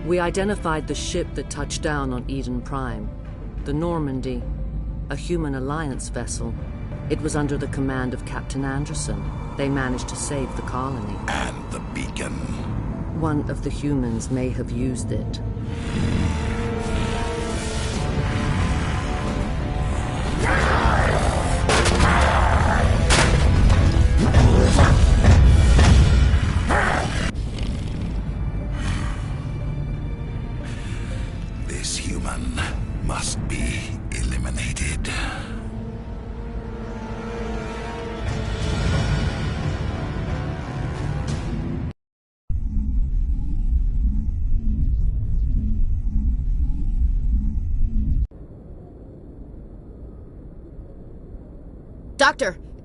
We identified the ship that touched down on Eden Prime. The Normandy, a human alliance vessel. It was under the command of Captain Anderson. They managed to save the colony. And the beacon. One of the humans may have used it. This human must be eliminated.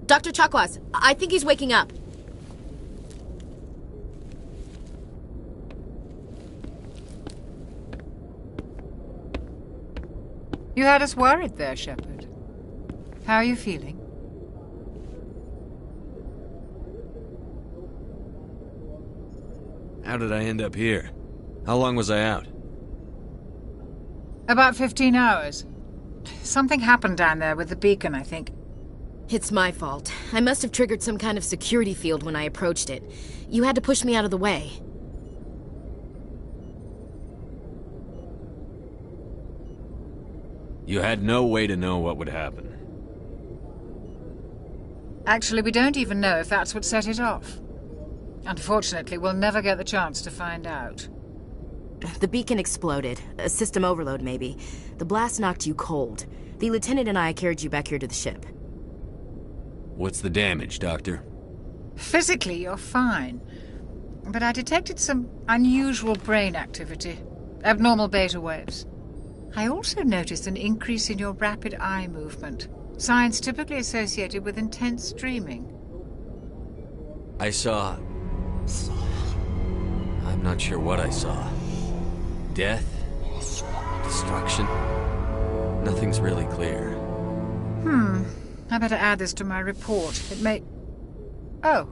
Dr. Chakwas, I think he's waking up. You had us worried there, Shepard. How are you feeling? How did I end up here? How long was I out? About 15 hours. Something happened down there with the beacon, I think. It's my fault. I must have triggered some kind of security field when I approached it. You had to push me out of the way. You had no way to know what would happen. Actually, we don't even know if that's what set it off. Unfortunately, we'll never get the chance to find out. The beacon exploded. A system overload, maybe. The blast knocked you cold. The lieutenant and I carried you back here to the ship. What's the damage, Doctor? Physically, you're fine. But I detected some unusual brain activity. Abnormal beta waves. I also noticed an increase in your rapid eye movement. Signs typically associated with intense dreaming. I saw... I'm not sure what I saw. Death? Destruction? Nothing's really clear. I better add this to my report. It may... Oh,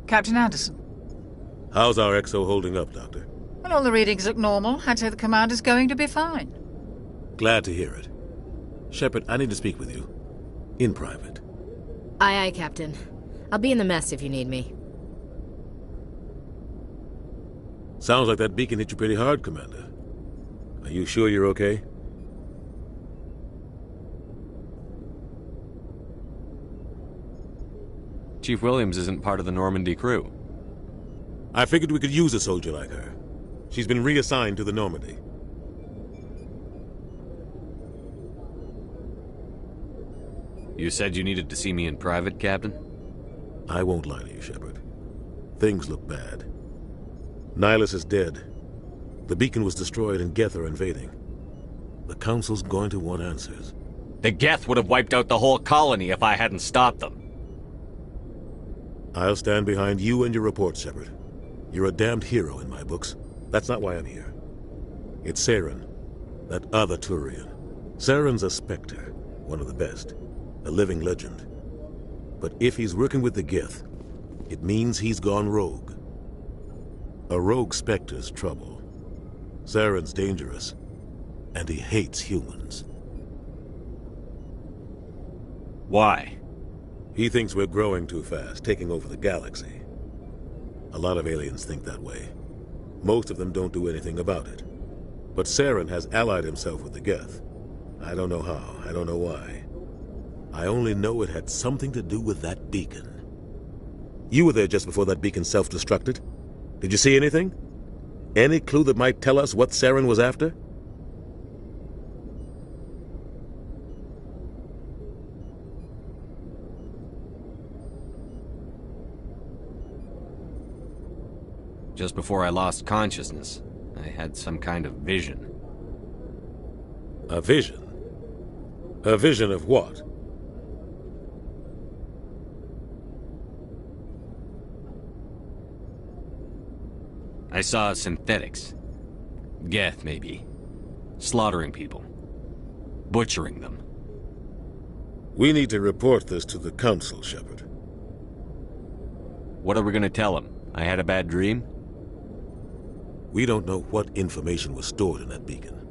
Captain Anderson. How's our XO holding up, Doctor? Well, all the readings look normal. I'd say the commander's going to be fine. Glad to hear it. Shepard, I need to speak with you. In private. Aye, Captain. I'll be in the mess if you need me. Sounds like that beacon hit you pretty hard, Commander. Are you sure you're okay? Chief Williams isn't part of the Normandy crew. I figured we could use a soldier like her. She's been reassigned to the Normandy. You said you needed to see me in private, Captain? I won't lie to you, Shepard. Things look bad. Nihilus is dead. The beacon was destroyed and Geth are invading. The Council's going to want answers. The Geth would have wiped out the whole colony if I hadn't stopped them. I'll stand behind you and your report, Shepard. You're a damned hero in my books. That's not why I'm here. It's Saren, that other Turian. Saren's a Spectre, one of the best. A living legend. But if he's working with the Geth, it means he's gone rogue. A rogue Spectre's trouble. Saren's dangerous, and he hates humans. Why? He thinks we're growing too fast, taking over the galaxy. A lot of aliens think that way. Most of them don't do anything about it. But Saren has allied himself with the Geth. I don't know how, I don't know why. I only know it had something to do with that beacon. You were there just before that beacon self-destructed. Did you see anything? Any clue that might tell us what Saren was after? Just before I lost consciousness, I had some kind of vision. A vision? A vision of what? I saw synthetics. Geth, maybe. Slaughtering people. Butchering them. We need to report this to the Council, Shepard. What are we gonna tell them? I had a bad dream? We don't know what information was stored in that beacon.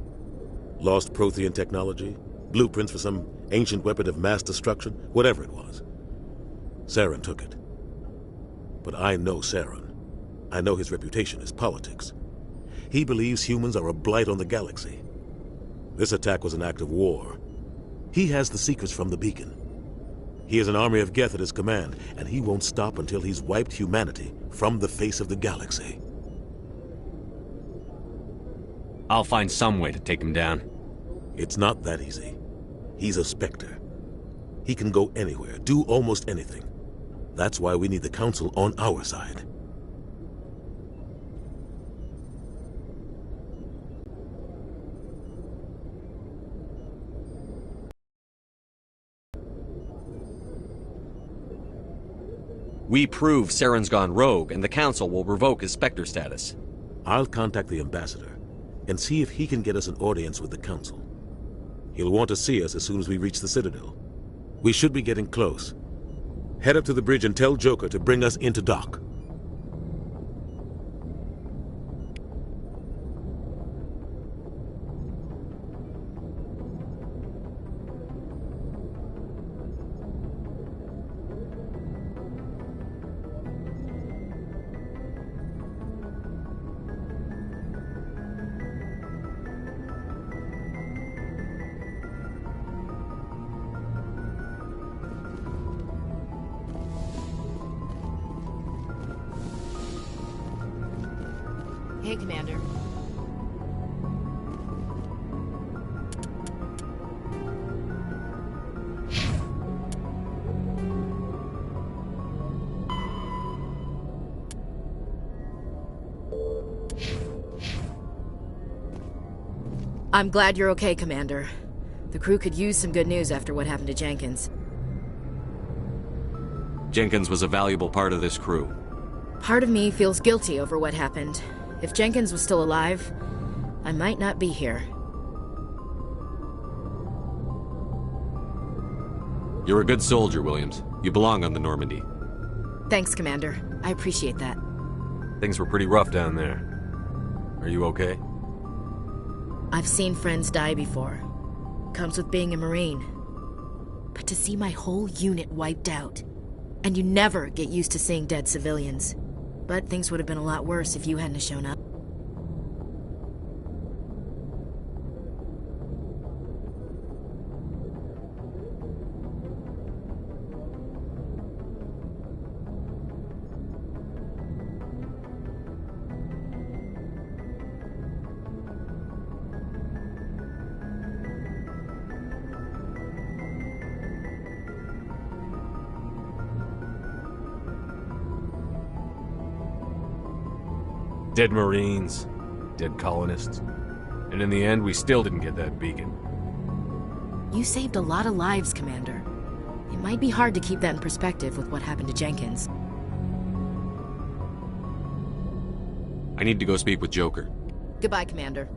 Lost Prothean technology, blueprints for some ancient weapon of mass destruction, whatever it was. Saren took it. But I know Saren. I know his reputation is politics. He believes humans are a blight on the galaxy. This attack was an act of war. He has the secrets from the beacon. He has an army of Geth at his command, and he won't stop until he's wiped humanity from the face of the galaxy. I'll find some way to take him down. It's not that easy. He's a Spectre. He can go anywhere, do almost anything. That's why we need the Council on our side. We prove Saren's gone rogue, and the Council will revoke his Spectre status. I'll contact the Ambassador and see if he can get us an audience with the Council. He'll want to see us as soon as we reach the Citadel. We should be getting close. Head up to the bridge and tell Joker to bring us into dock. Hey, Commander. I'm glad you're okay, Commander. The crew could use some good news after what happened to Jenkins. Jenkins was a valuable part of this crew. Part of me feels guilty over what happened. If Jenkins was still alive, I might not be here. You're a good soldier, Williams. You belong on the Normandy. Thanks, Commander. I appreciate that. Things were pretty rough down there. Are you okay? I've seen friends die before. Comes with being a Marine. But to see my whole unit wiped out, and you never get used to seeing dead civilians. But things would have been a lot worse if you hadn't shown up. Dead Marines, dead colonists. And in the end, we still didn't get that beacon. You saved a lot of lives, Commander. It might be hard to keep that in perspective with what happened to Jenkins. I need to go speak with Joker. Goodbye, Commander.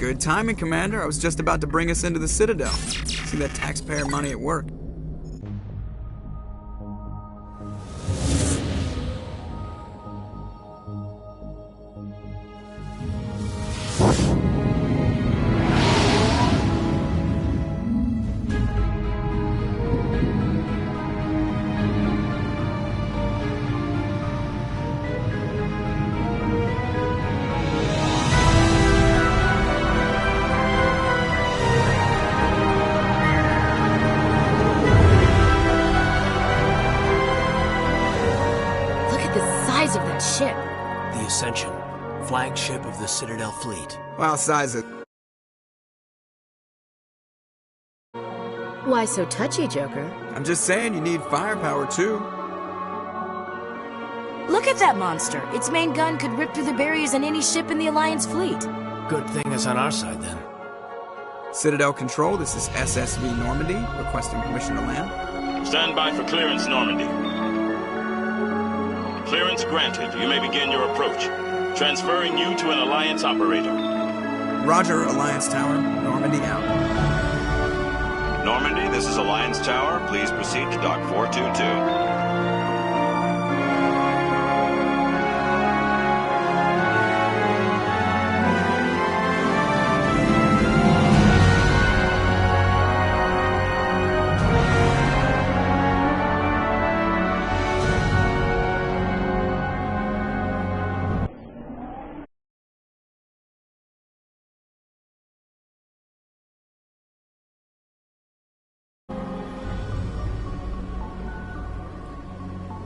Good timing, Commander. I was just about to bring us into the Citadel. See that taxpayer money at work. Of that ship. The Ascension, flagship of the Citadel fleet. Well, size it. Why so touchy, Joker? I'm just saying you need firepower, too. Look at that monster. Its main gun could rip through the barriers in any ship in the Alliance fleet. Good thing it's on our side, then. Citadel Control, this is SSV Normandy, requesting permission to land. Stand by for clearance, Normandy. Clearance granted. You may begin your approach. Transferring you to an Alliance operator. Roger, Alliance Tower. Normandy out. Normandy, this is Alliance Tower. Please proceed to Dock 422.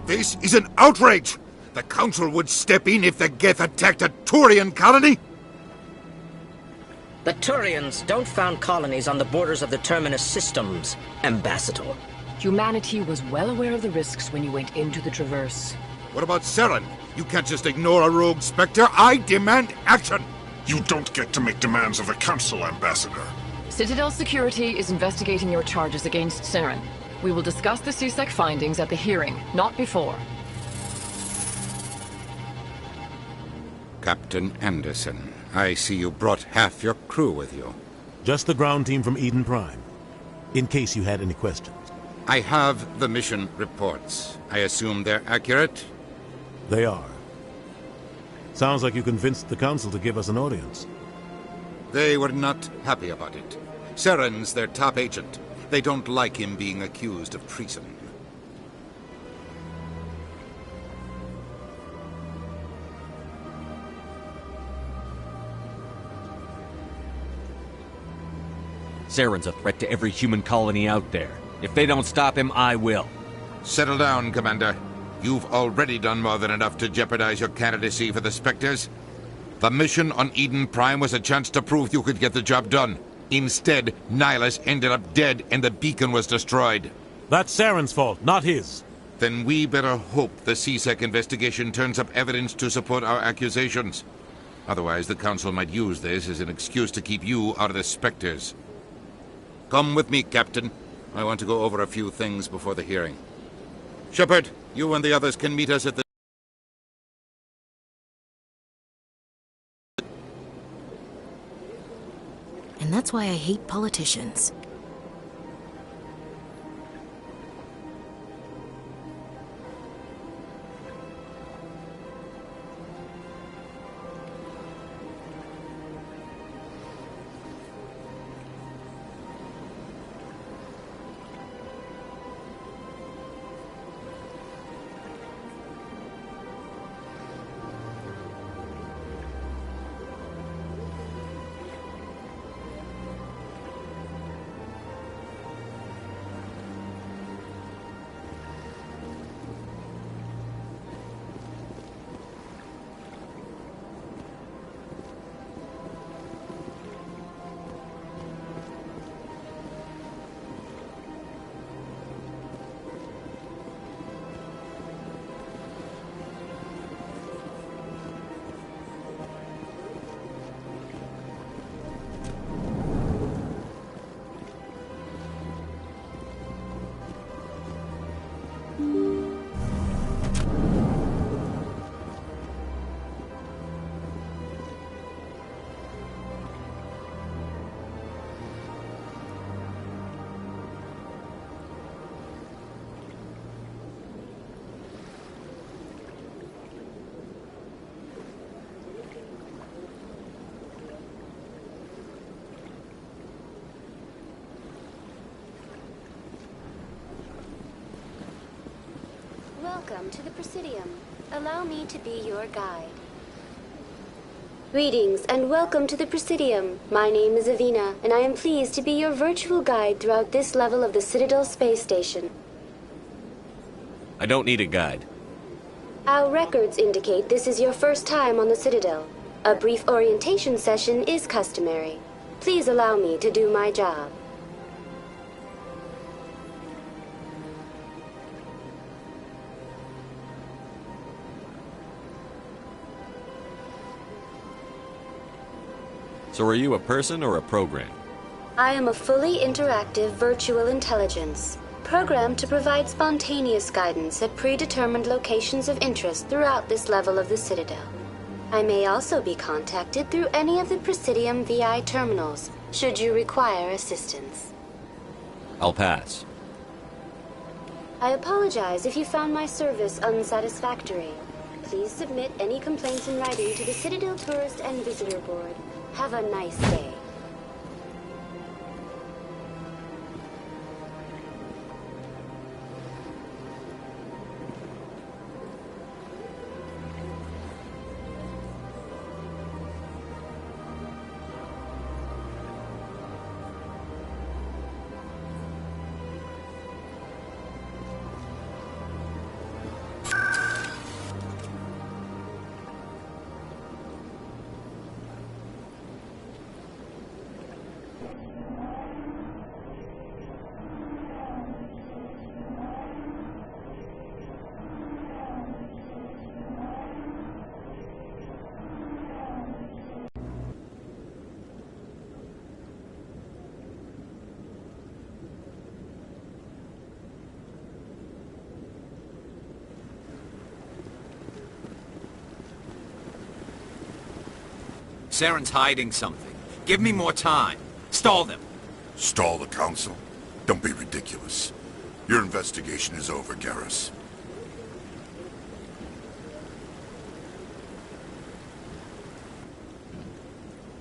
This is an outrage! The Council would step in if the Geth attacked a Turian colony! The Turians don't found colonies on the borders of the Terminus systems, Ambassador. Humanity was well aware of the risks when you went into the Traverse. What about Saren? You can't just ignore a rogue Spectre. I demand action! You don't get to make demands of the Council, Ambassador. Citadel Security is investigating your charges against Saren. We will discuss the CSEC findings at the hearing, not before. Captain Anderson, I see you brought half your crew with you. Just the ground team from Eden Prime, in case you had any questions. I have the mission reports. I assume they're accurate? They are. Sounds like you convinced the Council to give us an audience. They were not happy about it. Saren's their top agent. They don't like him being accused of treason. Saren's a threat to every human colony out there. If they don't stop him, I will. Settle down, Commander. You've already done more than enough to jeopardize your candidacy for the Spectres. The mission on Eden Prime was a chance to prove you could get the job done. Instead, Nihilus ended up dead and the beacon was destroyed. That's Saren's fault, not his. Then we better hope the CSEC investigation turns up evidence to support our accusations. Otherwise, the Council might use this as an excuse to keep you out of the Spectres. Come with me, Captain. I want to go over a few things before the hearing. Shepard, you and the others can meet us at the... And that's why I hate politicians. welcome to the Presidium. Allow me to be your guide. Greetings and welcome to the Presidium. My name is Avina, and I am pleased to be your virtual guide throughout this level of the Citadel space station. I don't need a guide. Our records indicate this is your first time on the Citadel. A brief orientation session is customary. Please allow me to do my job. So are you a person or a program? I am a fully interactive virtual intelligence, programmed to provide spontaneous guidance at predetermined locations of interest throughout this level of the Citadel. I may also be contacted through any of the Presidium VI terminals, should you require assistance. I'll pass. I apologize if you found my service unsatisfactory. Please submit any complaints in writing to the Citadel Tourist and Visitor Board. Have a nice day. Saren's hiding something. Give me more time. Stall them. Stall the Council? Don't be ridiculous. Your investigation is over, Garrus.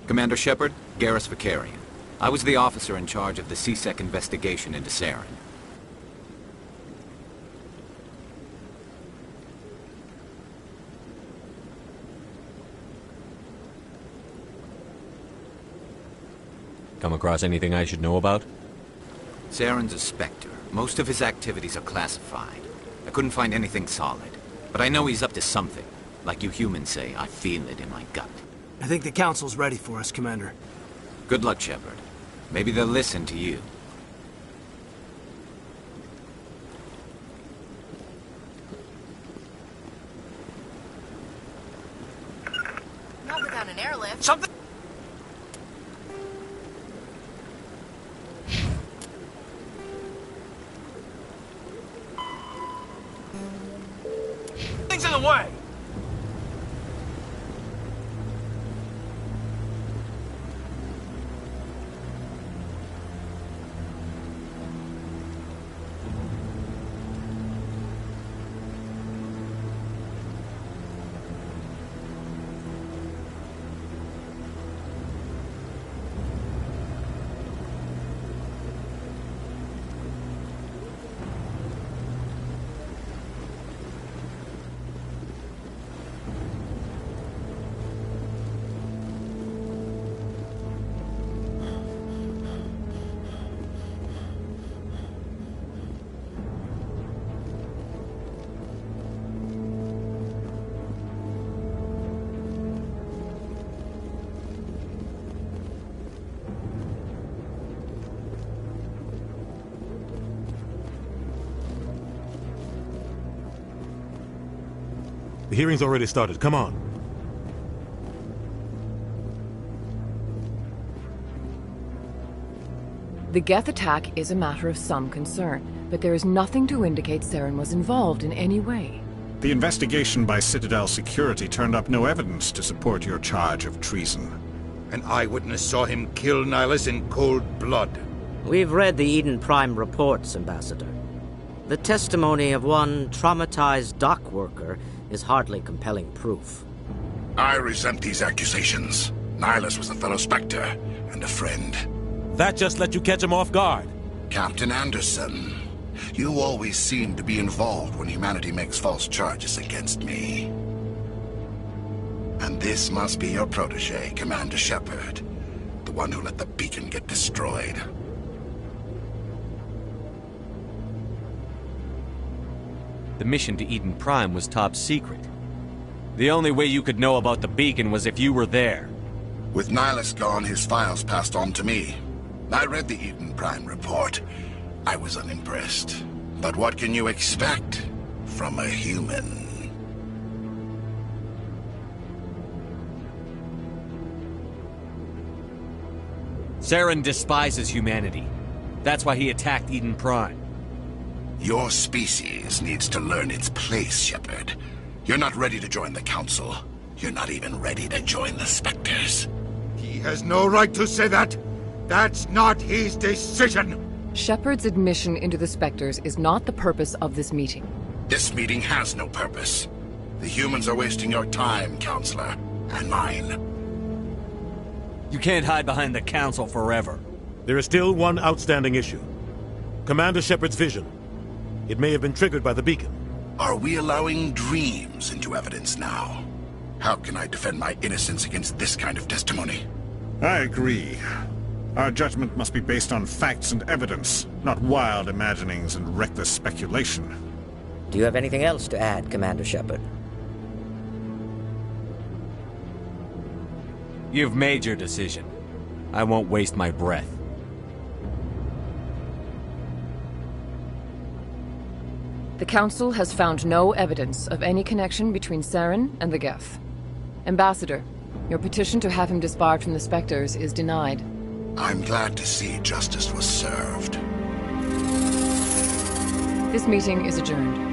Commander Shepard, Garrus Vakarian. I was the officer in charge of the C-Sec investigation into Saren. Come across anything I should know about? Saren's a Spectre. Most of his activities are classified. I couldn't find anything solid. But I know he's up to something. Like you humans say, I feel it in my gut. I think the Council's ready for us, Commander. Good luck, Shepard. Maybe they'll listen to you. Not without an airlift. Something... Things in the way! The hearing's already started. Come on. The Geth attack is a matter of some concern, but there is nothing to indicate Saren was involved in any way. The investigation by Citadel Security turned up no evidence to support your charge of treason. An eyewitness saw him kill Nihilus in cold blood. We've read the Eden Prime reports, Ambassador. The testimony of one traumatized dock worker is hardly compelling proof. I resent these accusations. Nihilus was a fellow Spectre and a friend. That just let you catch him off guard. Captain Anderson. You always seem to be involved when humanity makes false charges against me. And this must be your protege, Commander Shepard. The one who let the beacon get destroyed. The mission to Eden Prime was top secret. The only way you could know about the beacon was if you were there. With Nihilus gone, his files passed on to me. I read the Eden Prime report. I was unimpressed. But what can you expect from a human? Saren despises humanity. That's why he attacked Eden Prime. Your species needs to learn its place, Shepard. You're not ready to join the Council. You're not even ready to join the Spectres. He has no right to say that. That's not his decision. Shepard's admission into the Spectres is not the purpose of this meeting. This meeting has no purpose. The humans are wasting your time, Counselor, and mine. You can't hide behind the Council forever. There is still one outstanding issue. Commander Shepard's vision. It may have been triggered by the beacon. Are we allowing dreams into evidence now? How can I defend my innocence against this kind of testimony? I agree. Our judgment must be based on facts and evidence, not wild imaginings and reckless speculation. Do you have anything else to add, Commander Shepard? You've made your decision. I won't waste my breath. The Council has found no evidence of any connection between Saren and the Geth. Ambassador, your petition to have him disbarred from the Spectres is denied. I'm glad to see justice was served. This meeting is adjourned.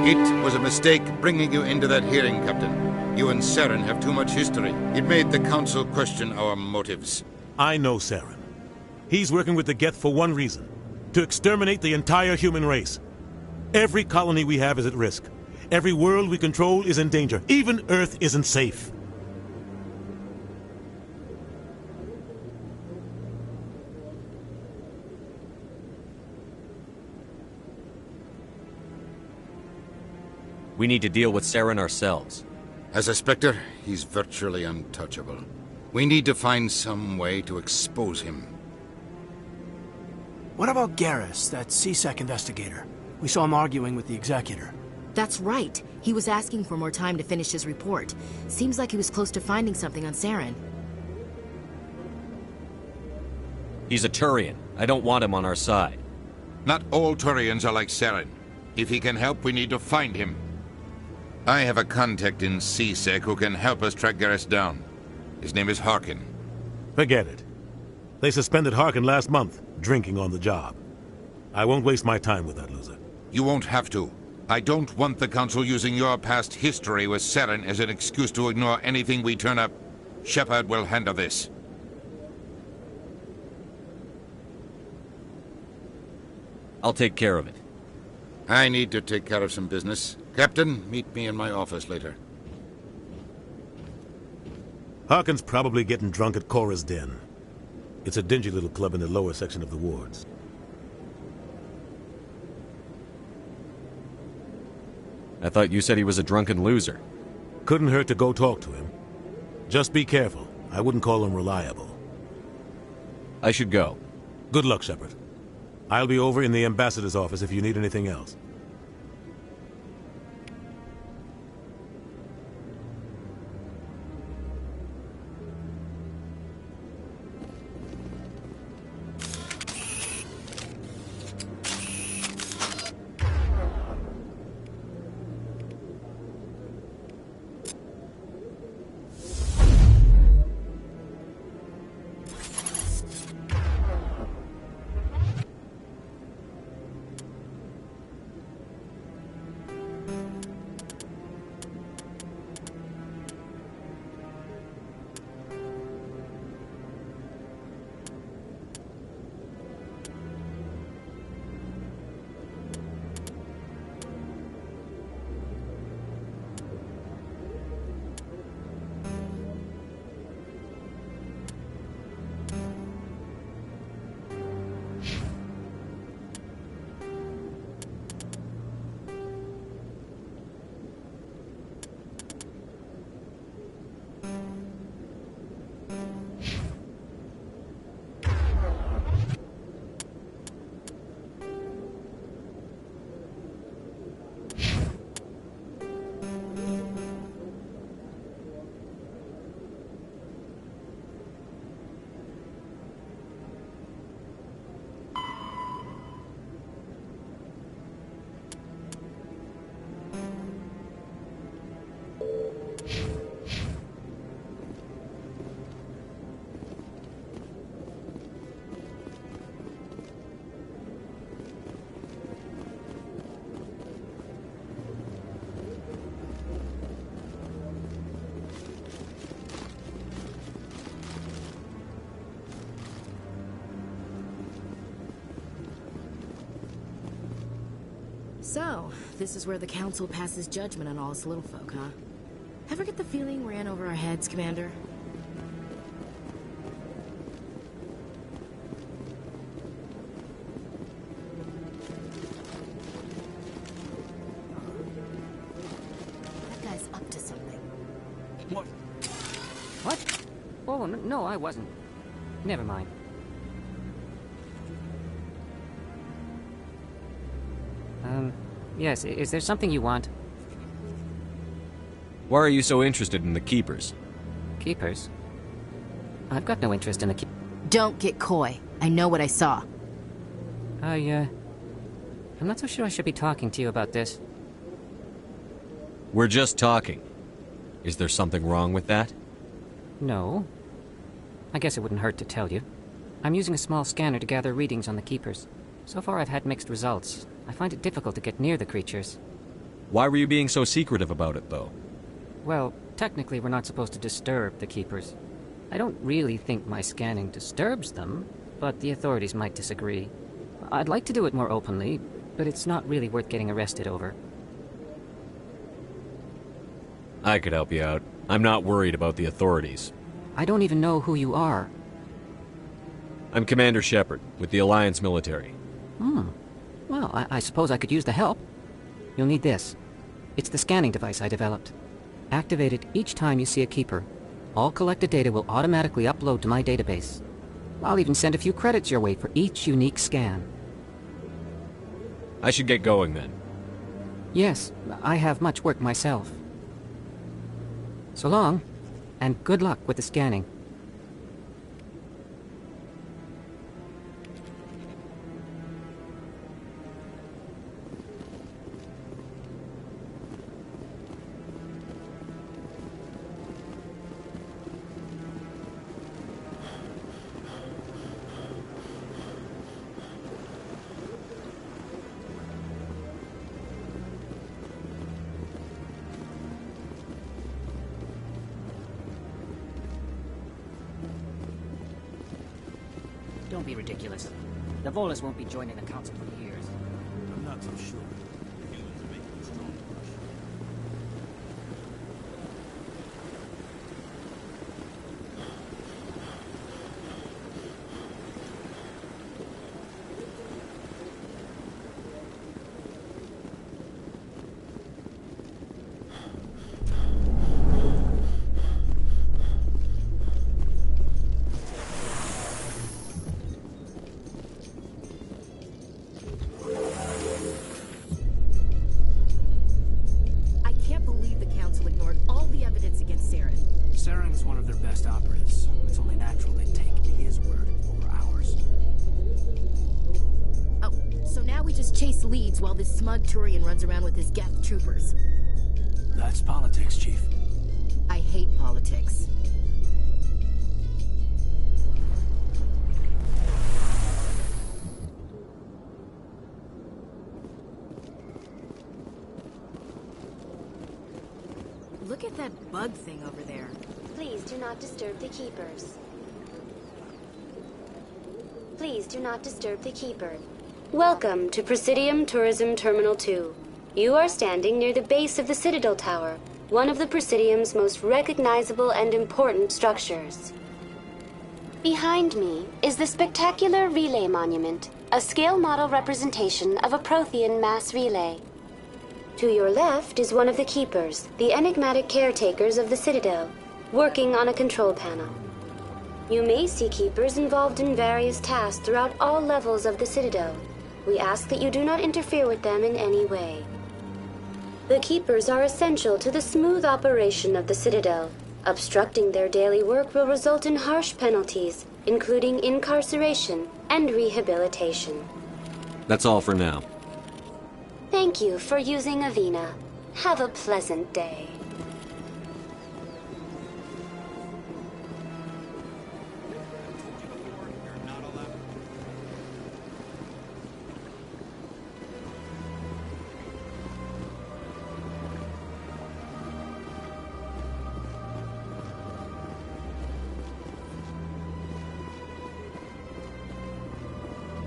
It was a mistake bringing you into that hearing, Captain. You and Saren have too much history. It made the Council question our motives. I know Saren. He's working with the Geth for one reason. To exterminate the entire human race. Every colony we have is at risk. Every world we control is in danger. Even Earth isn't safe. We need to deal with Saren ourselves. As a Spectre, he's virtually untouchable. We need to find some way to expose him. What about Garrus, that C-Sec investigator? We saw him arguing with the Executor. That's right. He was asking for more time to finish his report. Seems like he was close to finding something on Saren. He's a Turian. I don't want him on our side. Not all Turians are like Saren. If he can help, we need to find him. I have a contact in C-Sec who can help us track Garrus down. His name is Harkin. Forget it. They suspended Harkin last month, drinking on the job. I won't waste my time with that loser. You won't have to. I don't want the Council using your past history with Saren as an excuse to ignore anything we turn up. Shepard will handle this. I'll take care of it. I need to take care of some business. Captain, meet me in my office later. Harkin's probably getting drunk at Cora's Den. It's a dingy little club in the lower section of the wards. I thought you said he was a drunken loser. Couldn't hurt to go talk to him. Just be careful. I wouldn't call him reliable. I should go. Good luck, Shepard. I'll be over in the Ambassador's office if you need anything else. So, this is where the Council passes judgment on all us little folk, huh? Ever get the feeling we ran over our heads, Commander? That guy's up to something. What? What? Oh, no, I wasn't. Never mind. Yes, is there something you want? Why are you so interested in the Keepers? Keepers? I've got no interest in the Don't get coy. I know what I saw. I'm not so sure I should be talking to you about this. We're just talking. Is there something wrong with that? No. I guess it wouldn't hurt to tell you. I'm using a small scanner to gather readings on the Keepers. So far I've had mixed results. I find it difficult to get near the creatures. Why were you being so secretive about it, though? Well, technically we're not supposed to disturb the Keepers. I don't really think my scanning disturbs them, but the authorities might disagree. I'd like to do it more openly, but it's not really worth getting arrested over. I could help you out. I'm not worried about the authorities. I don't even know who you are. I'm Commander Shepard, with the Alliance military. Well, I suppose I could use the help. You'll need this. It's the scanning device I developed. Activate it each time you see a Keeper. All collected data will automatically upload to my database. I'll even send a few credits your way for each unique scan. I should get going then. Yes, I have much work myself. So long, and good luck with the scanning. Don't be ridiculous. The Volus won't be joining the Council for years. I'm not so sure. Saren's one of their best operatives. It's only natural they take his word over ours. Oh, so now we just chase leads while this smug Turian runs around with his Geth troopers. That's politics, Chief. I hate politics. Look at that bug thing over there. Please do not disturb the Keepers. Please do not disturb the Keeper. Welcome to Presidium Tourism Terminal 2. You are standing near the base of the Citadel Tower, one of the Presidium's most recognizable and important structures. Behind me is the spectacular Relay Monument, a scale model representation of a Prothean mass relay. To your left is one of the Keepers, the enigmatic caretakers of the Citadel, working on a control panel. You may see Keepers involved in various tasks throughout all levels of the Citadel. We ask that you do not interfere with them in any way. The Keepers are essential to the smooth operation of the Citadel. Obstructing their daily work will result in harsh penalties, including incarceration and rehabilitation. That's all for now. Thank you for using Avina. Have a pleasant day.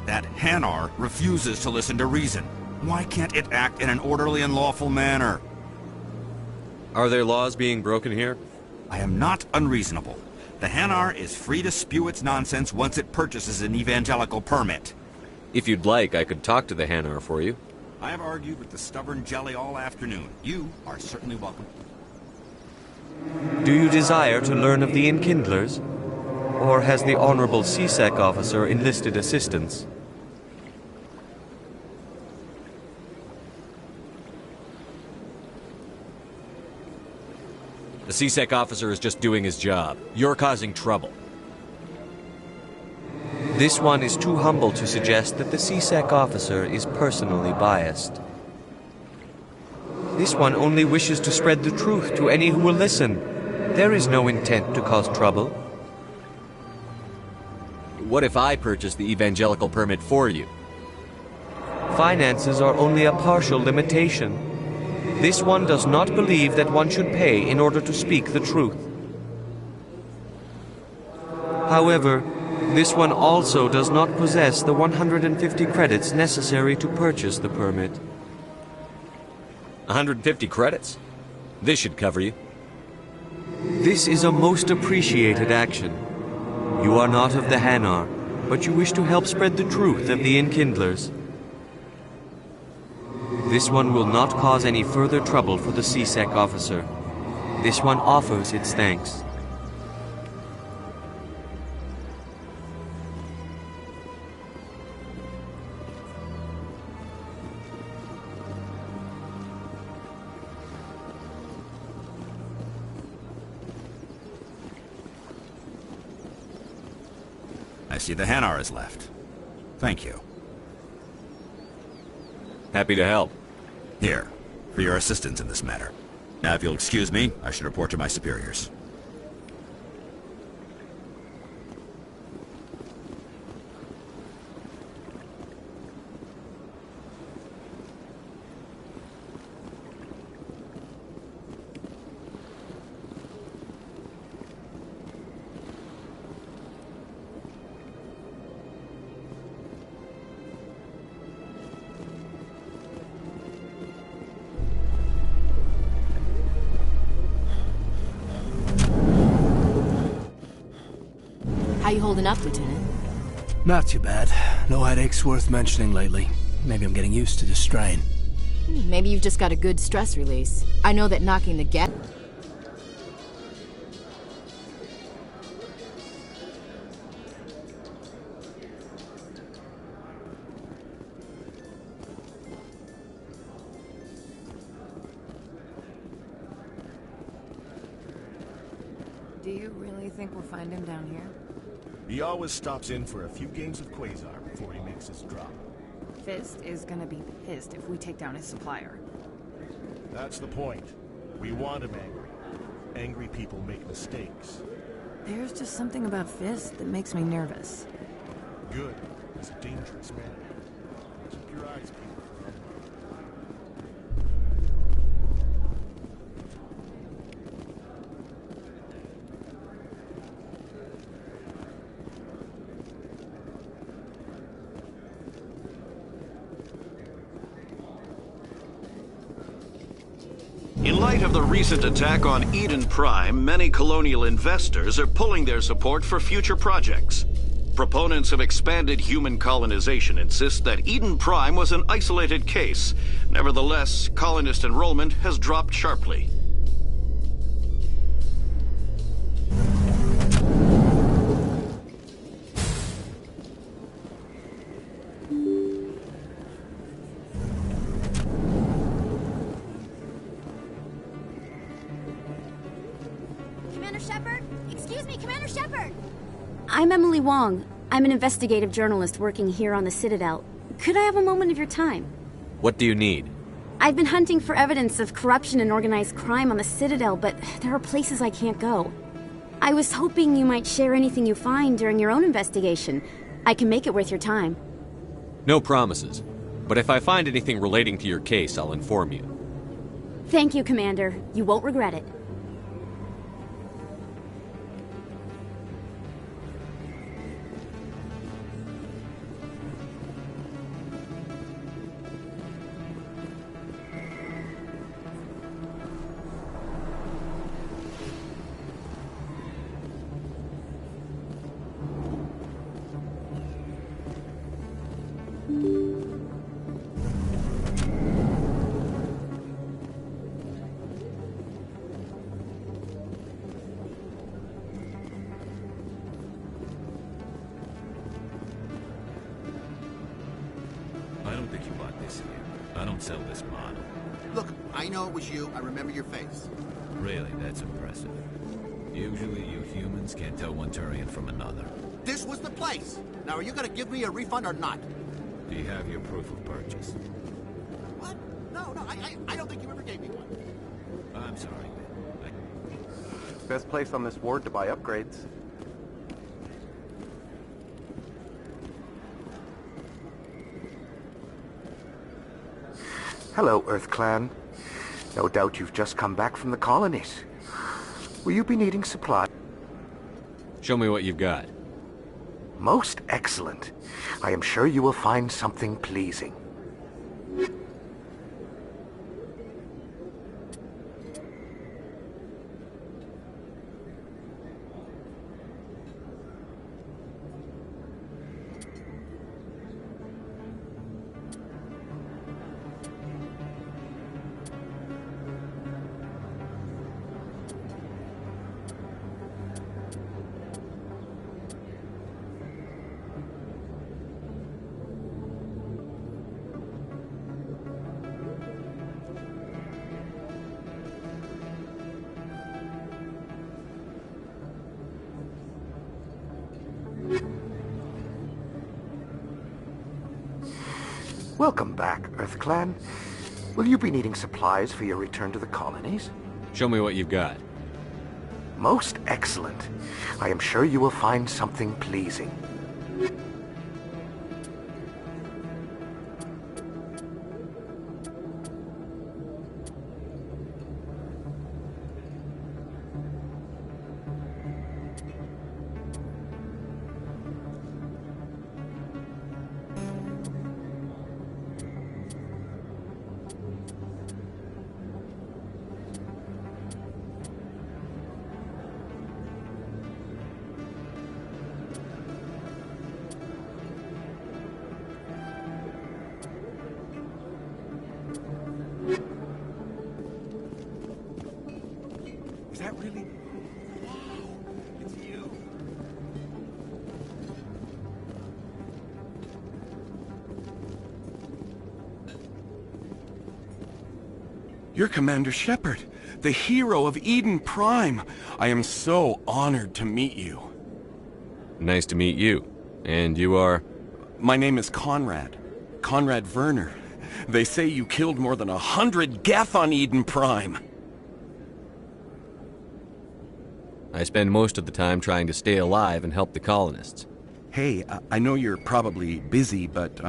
That Hanar refuses to listen to reason. Why can't it act in an orderly and lawful manner? Are there laws being broken here? I am not unreasonable. The Hanar is free to spew its nonsense once it purchases an evangelical permit. If you'd like, I could talk to the Hanar for you. I have argued with the stubborn jelly all afternoon. You are certainly welcome. Do you desire to learn of the Enkindlers? Or has the Honorable CSEC officer enlisted assistance? The CSEC officer is just doing his job. You're causing trouble. This one is too humble to suggest that the CSEC officer is personally biased. This one only wishes to spread the truth to any who will listen. There is no intent to cause trouble. What if I purchase the evangelical permit for you? Finances are only a partial limitation. This one does not believe that one should pay in order to speak the truth. However, this one also does not possess the 150 credits necessary to purchase the permit. 150 credits? This should cover you. This is a most appreciated action. You are not of the Hanar, but you wish to help spread the truth of the Enkindlers. This one will not cause any further trouble for the CSEC officer. This one offers its thanks. I see the Hanar has left. Thank you. Happy to help. Here, for your assistance in this matter. Now, if you'll excuse me, I should report to my superiors. How you holding up, Lieutenant? Not too bad. No headaches worth mentioning lately. Maybe I'm getting used to the strain. Maybe you've just got a good stress release. I know that knocking the gas... Do you really think we'll find him down here? He always stops in for a few games of Quasar before he makes his drop. Fist is gonna be pissed if we take down his supplier. That's the point. We want him angry. Angry people make mistakes. There's just something about Fist that makes me nervous. Good. He's a dangerous man. Keep your eyes peeled. In light of the recent attack on Eden Prime, many colonial investors are pulling their support for future projects. Proponents of expanded human colonization insist that Eden Prime was an isolated case. Nevertheless, colonist enrollment has dropped sharply. I'm Emily Wong. I'm an investigative journalist working here on the Citadel. Could I have a moment of your time? What do you need? I've been hunting for evidence of corruption and organized crime on the Citadel, but there are places I can't go. I was hoping you might share anything you find during your own investigation. I can make it worth your time. No promises. But if I find anything relating to your case, I'll inform you. Thank you, Commander. You won't regret it. good that you bought this here. I don't sell this model. Look, I know it was you. I remember your face. Really, that's impressive. Usually you humans can't tell one Turian from another. This was the place. Now, are you gonna give me a refund or not? Do you have your proof of purchase? What? No, I don't think you ever gave me one. I'm sorry, man. Best place on this ward to buy upgrades. Hello, Earth Clan. No doubt you've just come back from the colonies. Will you be needing supply? Show me what you've got. Most excellent. I am sure you will find something pleasing. Welcome back, Earth Clan. Will you be needing supplies for your return to the colonies? Show me what you've got. Most excellent. I am sure you will find something pleasing. Is that really? Wow, it's you. You're Commander Shepard, the hero of Eden Prime. I am so honored to meet you. Nice to meet you. And you are? My name is Conrad. Conrad Werner. They say you killed more than 100 Geth on Eden Prime. I spend most of the time trying to stay alive and help the colonists. Hey, I know you're probably busy, but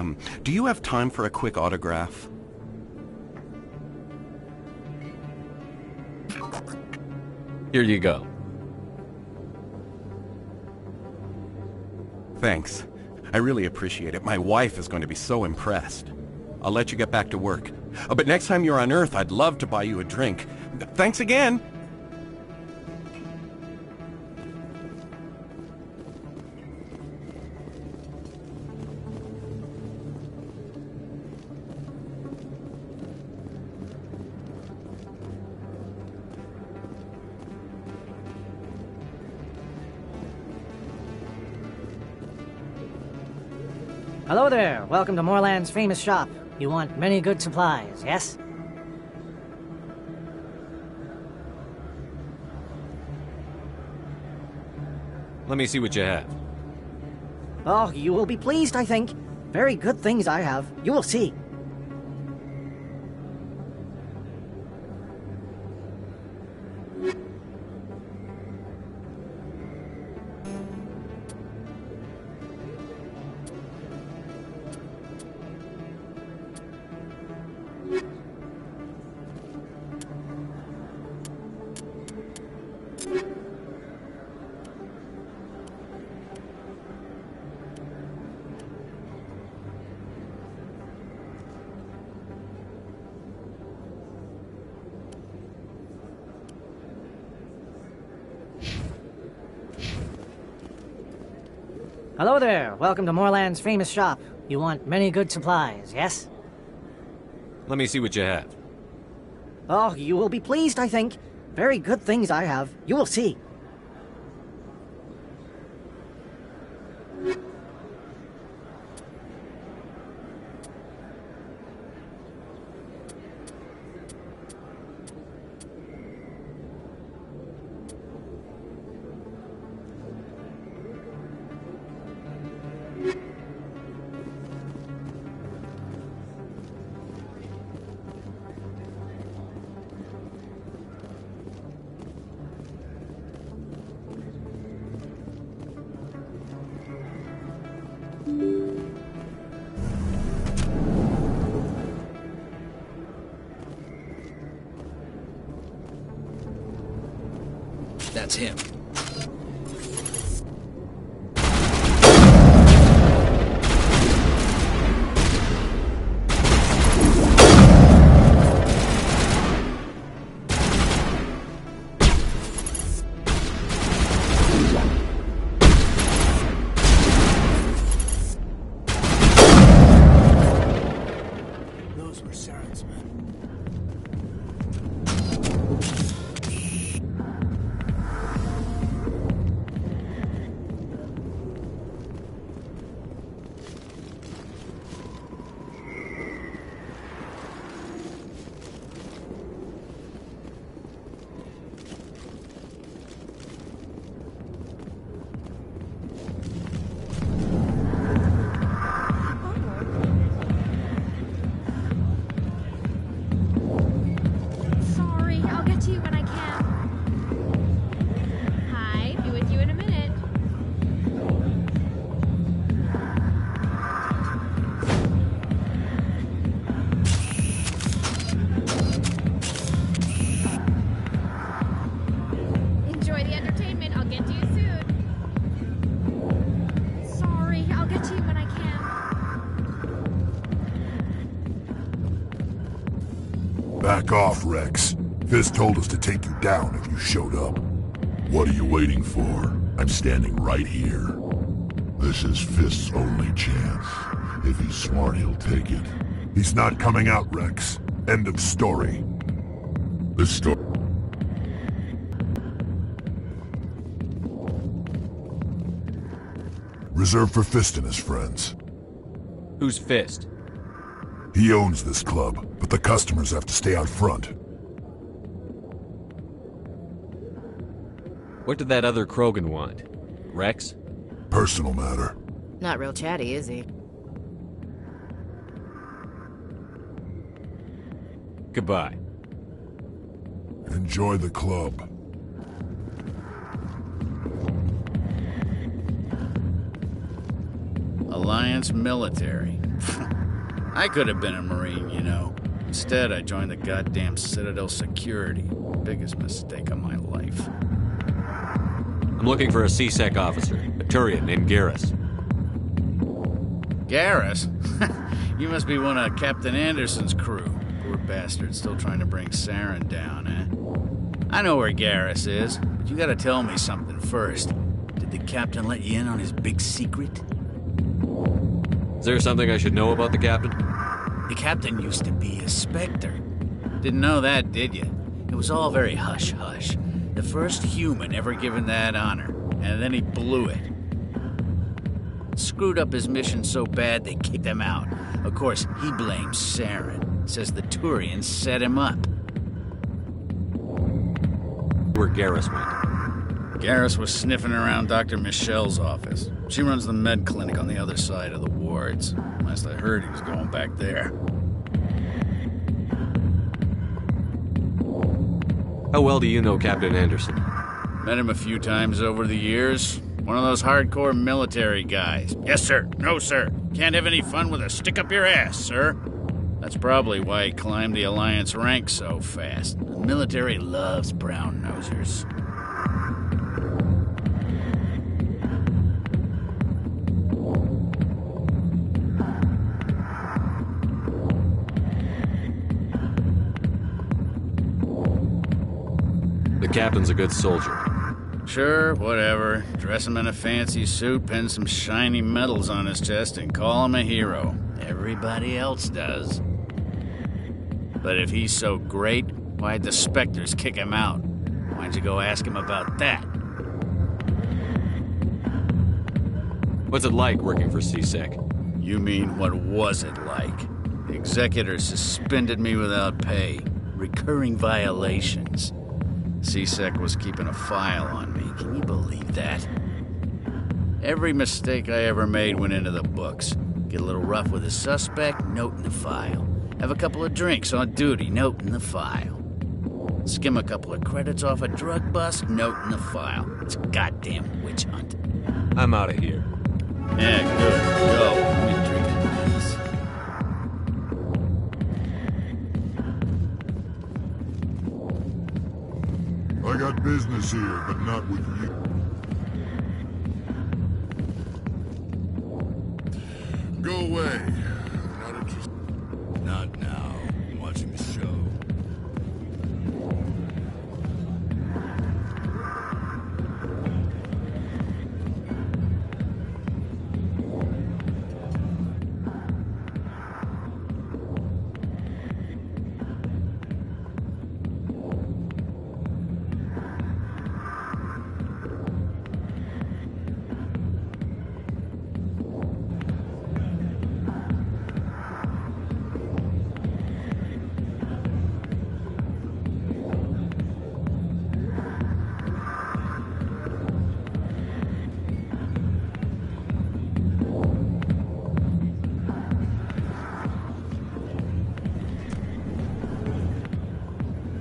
do you have time for a quick autograph? Here you go. Thanks. I really appreciate it. My wife is going to be so impressed. I'll let you get back to work. But next time you're on Earth, I'd love to buy you a drink. Thanks again! Hello there. Welcome to Moorland's famous shop. You want many good supplies, yes? Let me see what you have. Oh, you will be pleased, I think. Very good things I have. You will see. Hello there. Welcome to Moorland's famous shop. You want many good supplies, yes? Let me see what you have. Oh, you will be pleased, I think. Very good things I have. You will see. That's him. Those were Saren's men. Sorry, I'll get to you when I can. Hi, be with you in a minute. Enjoy the entertainment. I'll get to you soon. Sorry, I'll get to you when I can. Back off, Rex. Fist told us to take you down if you showed up. What are you waiting for? I'm standing right here. This is Fist's only chance. If he's smart, he'll take it. He's not coming out, Rex. End of story. This story... Reserved for Fist and his friends. Who's Fist? He owns this club, but the customers have to stay out front. What did that other Krogan want? Rex? Personal matter. Not real chatty, is he? Goodbye. Enjoy the club. Alliance military. I could have been a Marine, you know. Instead, I joined the goddamn Citadel security. Biggest mistake of my life. I'm looking for a C-Sec officer, a Turian named Garrus. Garrus? You must be one of Captain Anderson's crew. Poor bastard, still trying to bring Saren down, eh? I know where Garrus is, but you gotta tell me something first. Did the captain let you in on his big secret? Is there something I should know about the captain? The captain used to be a Spectre. Didn't know that, did you? It was all very hush-hush. The first human ever given that honor, and then he blew it. Screwed up his mission so bad they kicked him out. Of course, he blames Saren. Says the Turians set him up. Where Garrus went. Garrus was sniffing around Dr. Michelle's office. She runs the med clinic on the other side of the wards. Last I heard, he was going back there. How well do you know Captain Anderson? Met him a few times over the years. One of those hardcore military guys. Yes, sir. No, sir. Can't have any fun with a stick up your ass, sir. That's probably why he climbed the Alliance ranks so fast. The military loves brown-nosers. The captain's a good soldier. Sure, whatever. Dress him in a fancy suit, pin some shiny medals on his chest, and call him a hero. Everybody else does. But if he's so great, why'd the Spectres kick him out? Why'd you go ask him about that? What's it like working for C-Sec? You mean, what was it like? The executors suspended me without pay. Recurring violations. C-Sec was keeping a file on me. Can you believe that? Every mistake I ever made went into the books. Get a little rough with a suspect, note in the file. Have a couple of drinks on duty, note in the file. Skim a couple of credits off a drug bust, note in the file. It's a goddamn witch hunt. I'm out of here. Yeah, good. Business here, but not with you. Go away. Not interested. Not now. I'm watching the show.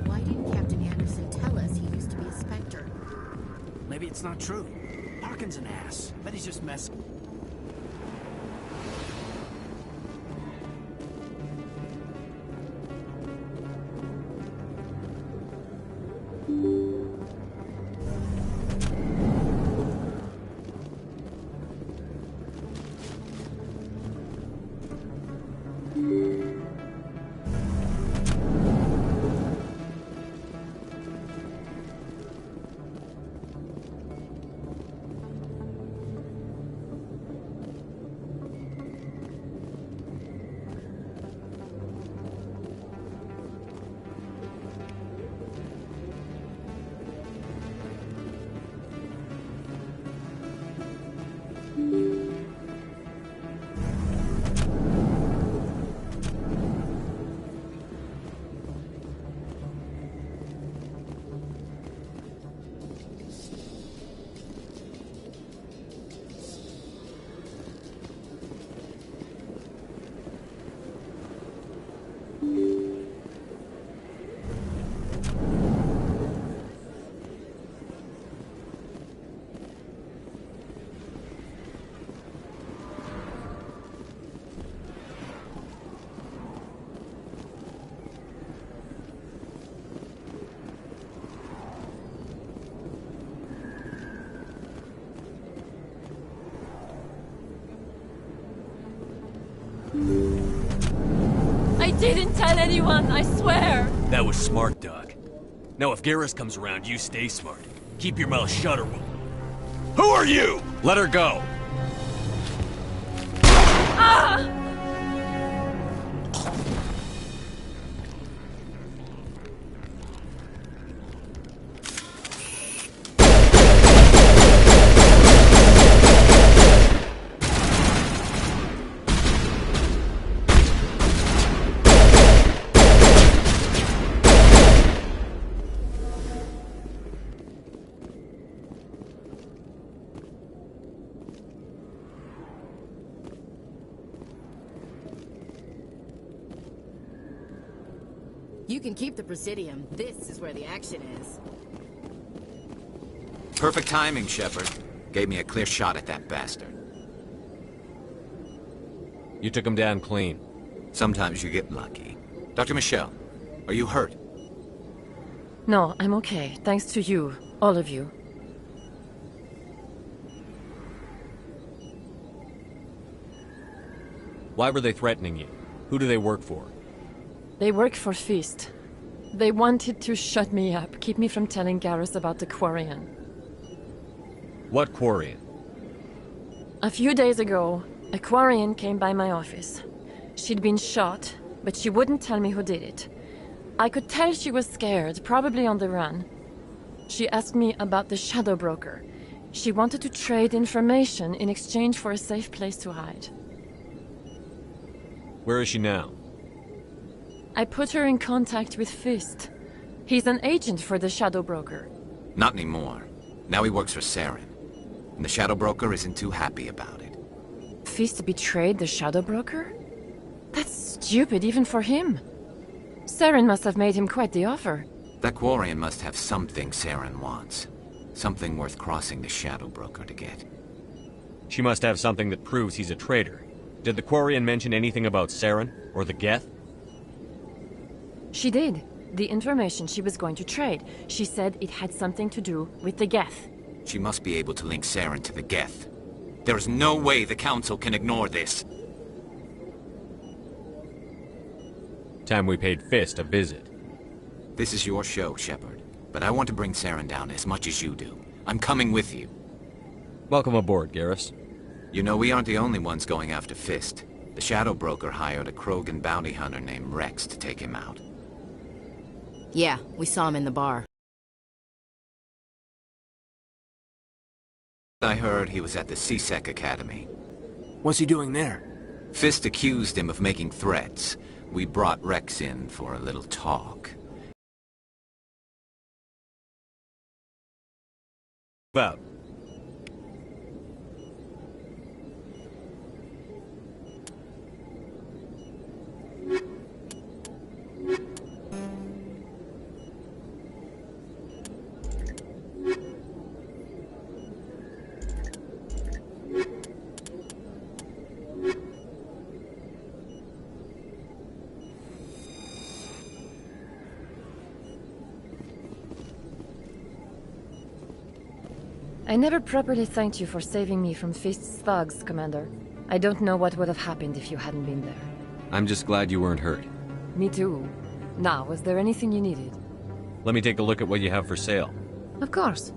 Why didn't Captain Anderson tell us he used to be a Spectre? Maybe it's not true. Harkin's an ass. Bet he's just messing. I didn't tell anyone, I swear! That was smart, Doc. Now if Garrus comes around, you stay smart. Keep your mouth shut or we'll... Who are you? Let her go! Ah! You can keep the Presidium. This is where the action is. Perfect timing, Shepard. Gave me a clear shot at that bastard. You took him down clean. Sometimes you get lucky. Dr. Michelle, are you hurt? No, I'm okay. Thanks to you. All of you. Why were they threatening you? Who do they work for? They work for Feast. They wanted to shut me up, keep me from telling Garrus about the Quarian. What Quarian? A few days ago, a Quarian came by my office. She'd been shot, but she wouldn't tell me who did it. I could tell she was scared, probably on the run. She asked me about the Shadow Broker. She wanted to trade information in exchange for a safe place to hide. Where is she now? I put her in contact with Fist. He's an agent for the Shadow Broker. Not anymore. Now he works for Saren. And the Shadow Broker isn't too happy about it. Fist betrayed the Shadow Broker? That's stupid even for him. Saren must have made him quite the offer. That Quarian must have something Saren wants. Something worth crossing the Shadow Broker to get. She must have something that proves he's a traitor. Did the Quarian mention anything about Saren or the Geth? She did. The information she was going to trade. She said it had something to do with the Geth. She must be able to link Saren to the Geth. There is no way the Council can ignore this. Time we paid Fist a visit. This is your show, Shepard. But I want to bring Saren down as much as you do. I'm coming with you. Welcome aboard, Garrus. You know, we aren't the only ones going after Fist. The Shadow Broker hired a Krogan bounty hunter named Rex to take him out. Yeah, we saw him in the bar. I heard he was at the C-Sec Academy. What's he doing there? Fist accused him of making threats. We brought Rex in for a little talk. About. I never properly thanked you for saving me from Fist's thugs, Commander. I don't know what would have happened if you hadn't been there. I'm just glad you weren't hurt. Me too. Now, was there anything you needed? Let me take a look at what you have for sale. Of course.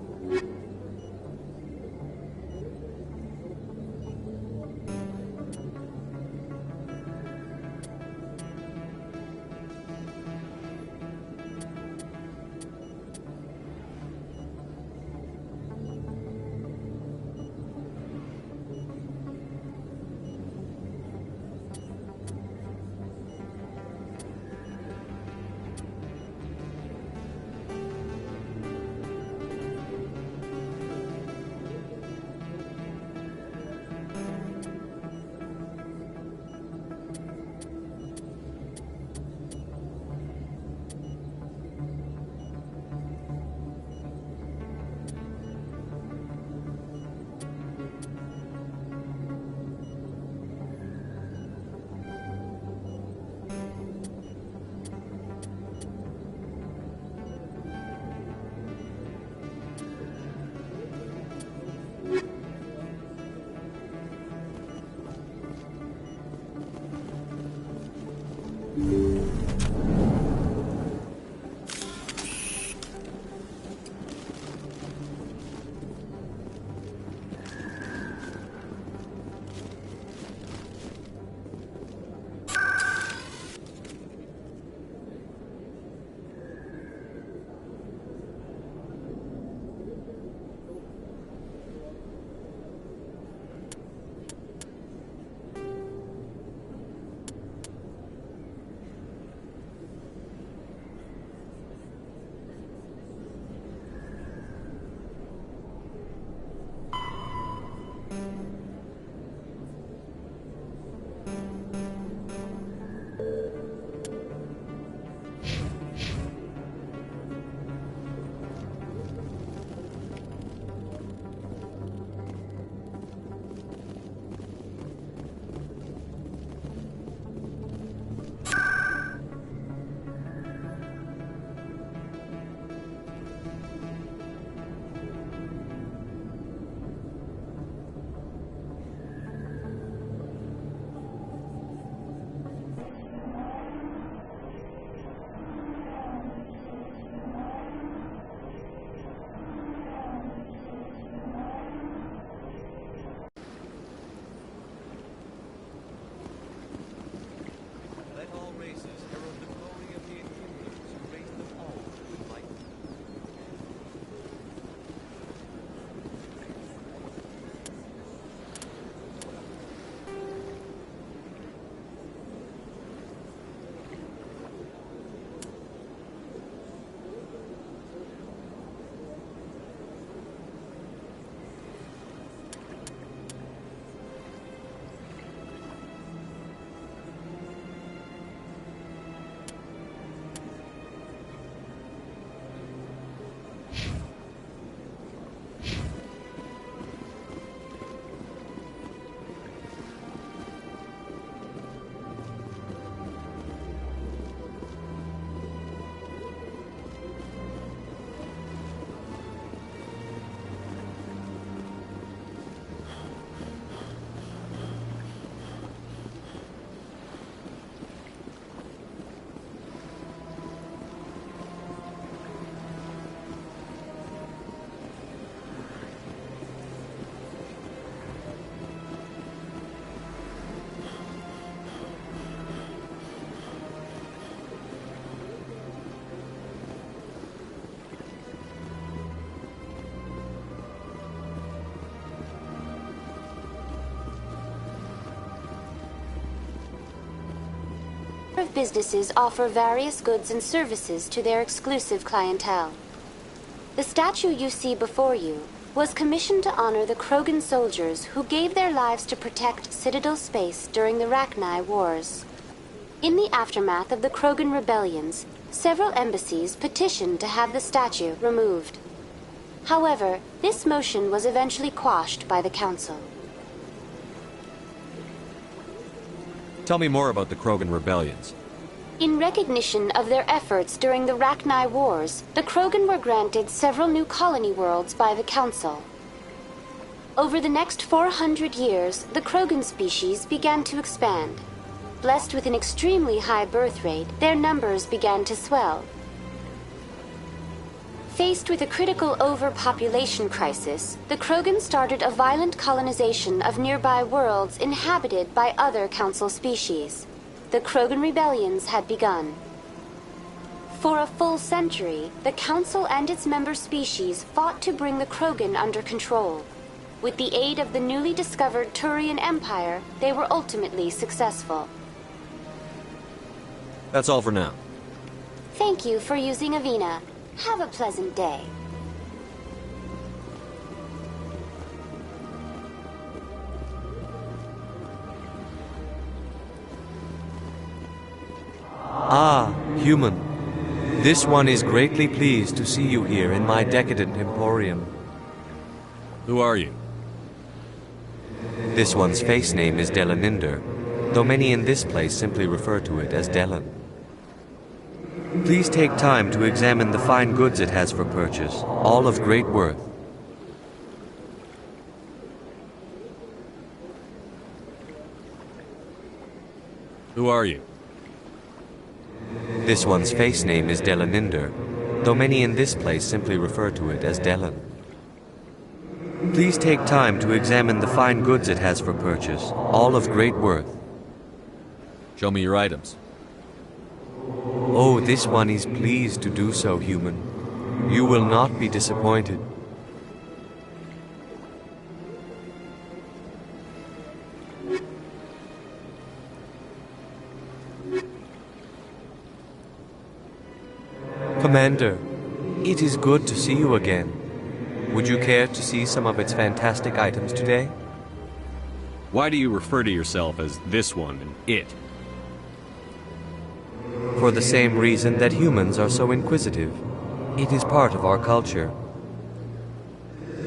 of businesses offer various goods and services to their exclusive clientele. The statue you see before you was commissioned to honor the Krogan soldiers who gave their lives to protect Citadel space during the Rachni Wars. In the aftermath of the Krogan rebellions, several embassies petitioned to have the statue removed. However, this motion was eventually quashed by the Council. Tell me more about the Krogan rebellions. In recognition of their efforts during the Rachni Wars, the Krogan were granted several new colony worlds by the Council. Over the next 400 years, the Krogan species began to expand. Blessed with an extremely high birth rate, their numbers began to swell. Faced with a critical overpopulation crisis, the Krogan started a violent colonization of nearby worlds inhabited by other Council species. The Krogan rebellions had begun. For a full century, the Council and its member species fought to bring the Krogan under control. With the aid of the newly discovered Turian Empire, they were ultimately successful. That's all for now. Thank you for using Avina. Have a pleasant day. Ah, human. This one is greatly pleased to see you here in my decadent emporium. Who are you? This one's face name is Delaninder, though many in this place simply refer to it as Delan. Please take time to examine the fine goods it has for purchase, all of great worth. Who are you? This one's face name is Delaninder, though many in this place simply refer to it as Delan. Please take time to examine the fine goods it has for purchase, all of great worth. Show me your items. Oh, this one is pleased to do so, human. You will not be disappointed. Commander, it is good to see you again. Would you care to see some of its fantastic items today? Why do you refer to yourself as this one and it? For the same reason that humans are so inquisitive. It is part of our culture.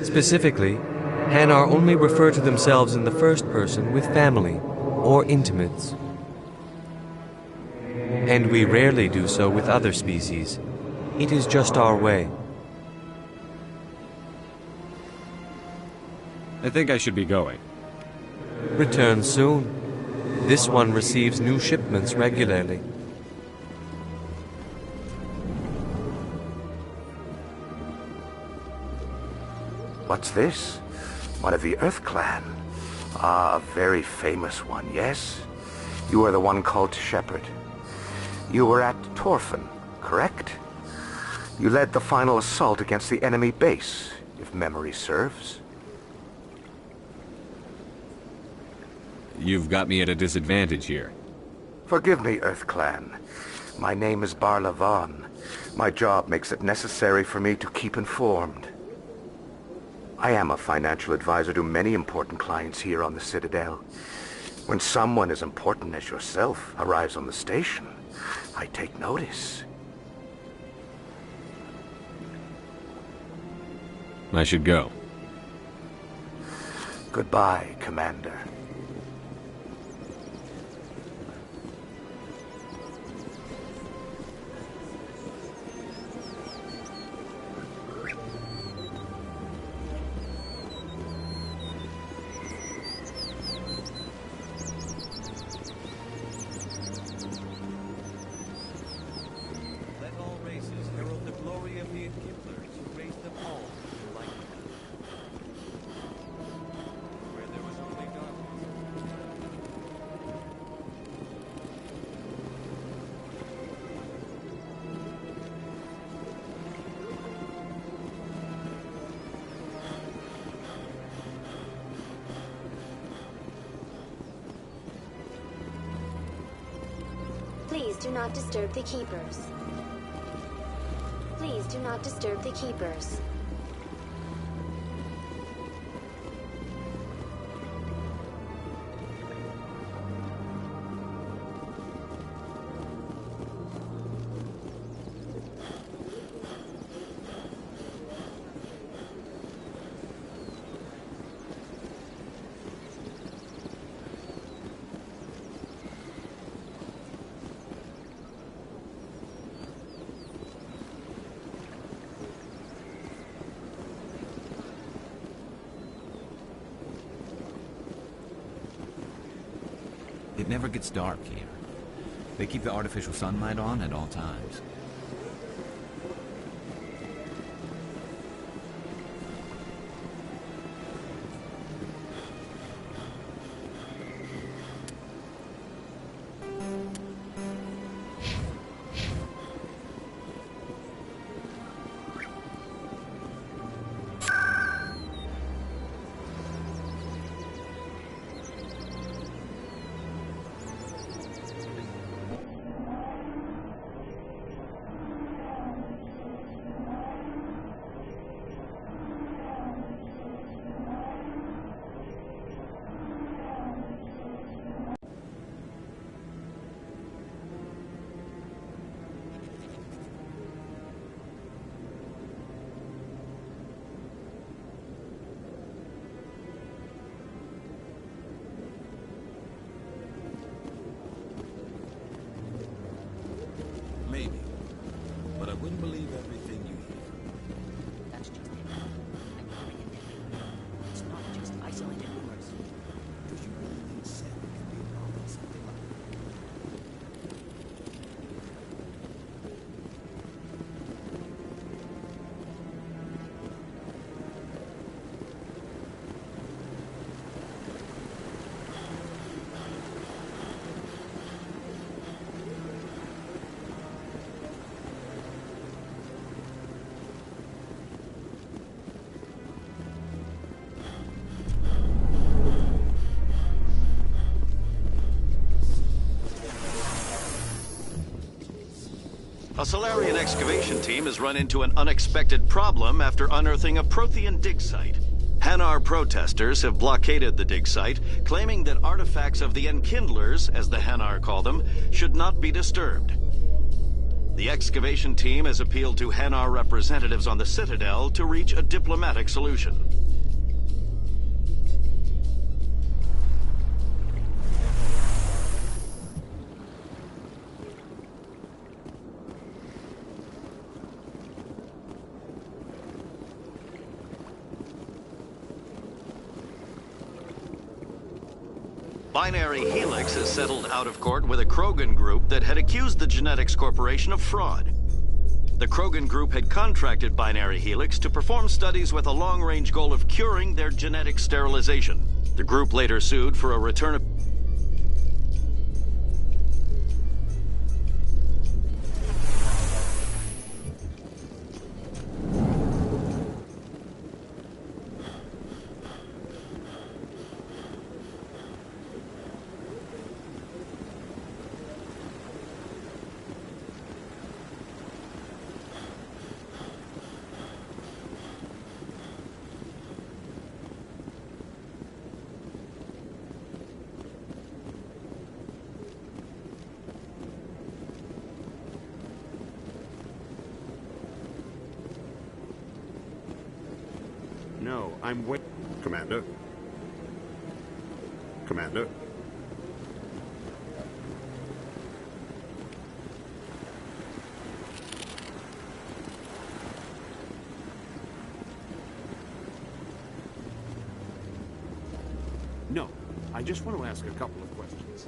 Specifically, Hanar only refer to themselves in the first person with family or intimates. And we rarely do so with other species. It is just our way. I think I should be going. Return soon. This one receives new shipments regularly. What's this? One of the Earth Clan. Ah, a very famous one, yes? You are the one called Shepard. You were at Torfan, correct? You led the final assault against the enemy base, if memory serves. You've got me at a disadvantage here. Forgive me, Earth Clan. My name is Barla Vaughn. My job makes it necessary for me to keep informed. I am a financial advisor to many important clients here on the Citadel. When someone as important as yourself arrives on the station, I take notice. I should go. Goodbye, Commander. Where there was only darkness. Please do not disturb the keepers. Please do not disturb the keepers. It never gets dark here. They keep the artificial sunlight on at all times. Maybe. But I wouldn't believe everything you hear. That's just it. It's not just isolated rumors. Do you really think Sam can be involved in something like A Solarian excavation team has run into an unexpected problem after unearthing a Prothean dig site. Hanar protesters have blockaded the dig site, claiming that artifacts of the Enkindlers, as the Hanar call them, should not be disturbed. The excavation team has appealed to Hanar representatives on the Citadel to reach a diplomatic solution. Binary Helix has settled out of court with a Krogan group that had accused the Genetics Corporation of fraud. The Krogan group had contracted Binary Helix to perform studies with a long-range goal of curing their genetic sterilization. The group later sued for a return of... No, I'm wait. Commander? Commander? No, I just want to ask a couple of questions.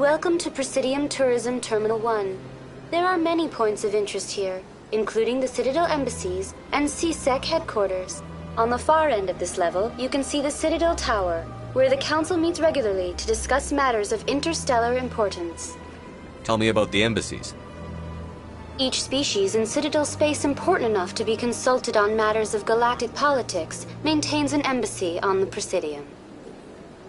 Welcome to Presidium Tourism Terminal 1. There are many points of interest here, including the Citadel embassies and CSEC headquarters. On the far end of this level, you can see the Citadel Tower, where the Council meets regularly to discuss matters of interstellar importance. Tell me about the embassies. Each species in Citadel space important enough to be consulted on matters of galactic politics maintains an embassy on the Presidium.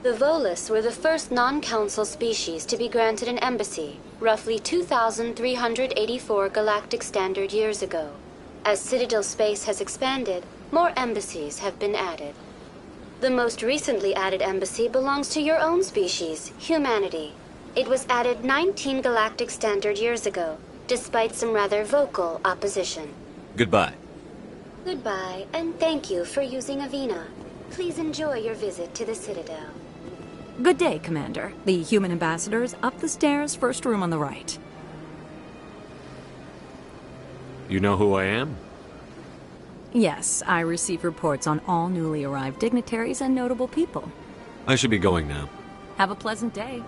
The Volus were the first non-council species to be granted an embassy, roughly 2,384 galactic standard years ago. As Citadel space has expanded, more embassies have been added. The most recently added embassy belongs to your own species, humanity. It was added 19 galactic standard years ago, despite some rather vocal opposition. Goodbye. Goodbye, and thank you for using Avina. Please enjoy your visit to the Citadel. Good day, Commander. The human ambassador is up the stairs, first room on the right. You know who I am? Yes, I receive reports on all newly arrived dignitaries and notable people. I should be going now. Have a pleasant day.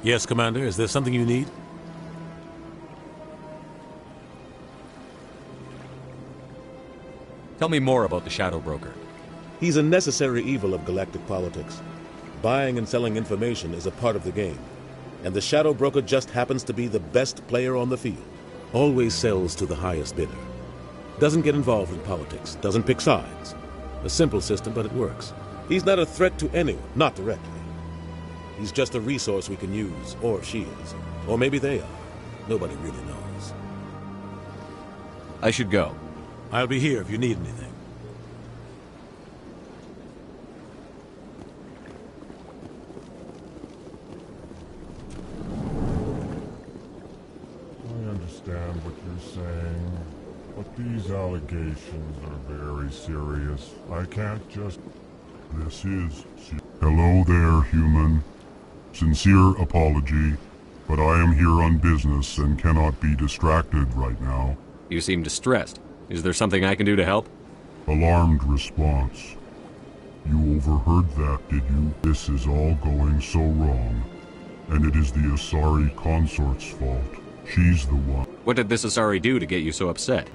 Yes, Commander. Is there something you need? Tell me more about the Shadow Broker. He's a necessary evil of galactic politics. Buying and selling information is a part of the game. And the Shadow Broker just happens to be the best player on the field. Always sells to the highest bidder. Doesn't get involved in politics. Doesn't pick sides. A simple system, but it works. He's not a threat to anyone, not directly. He's just a resource we can use, or she is. Or maybe they are. Nobody really knows. I should go. I'll be here if you need anything. I understand what you're saying, but these allegations are very serious. I can't just... This is... Hello there, human. Sincere apology, but I am here on business and cannot be distracted right now. You seem distressed. Is there something I can do to help? Alarmed response. You overheard that, did you? This is all going so wrong. And it is the Asari consort's fault. She's the one. What did this Asari do to get you so upset?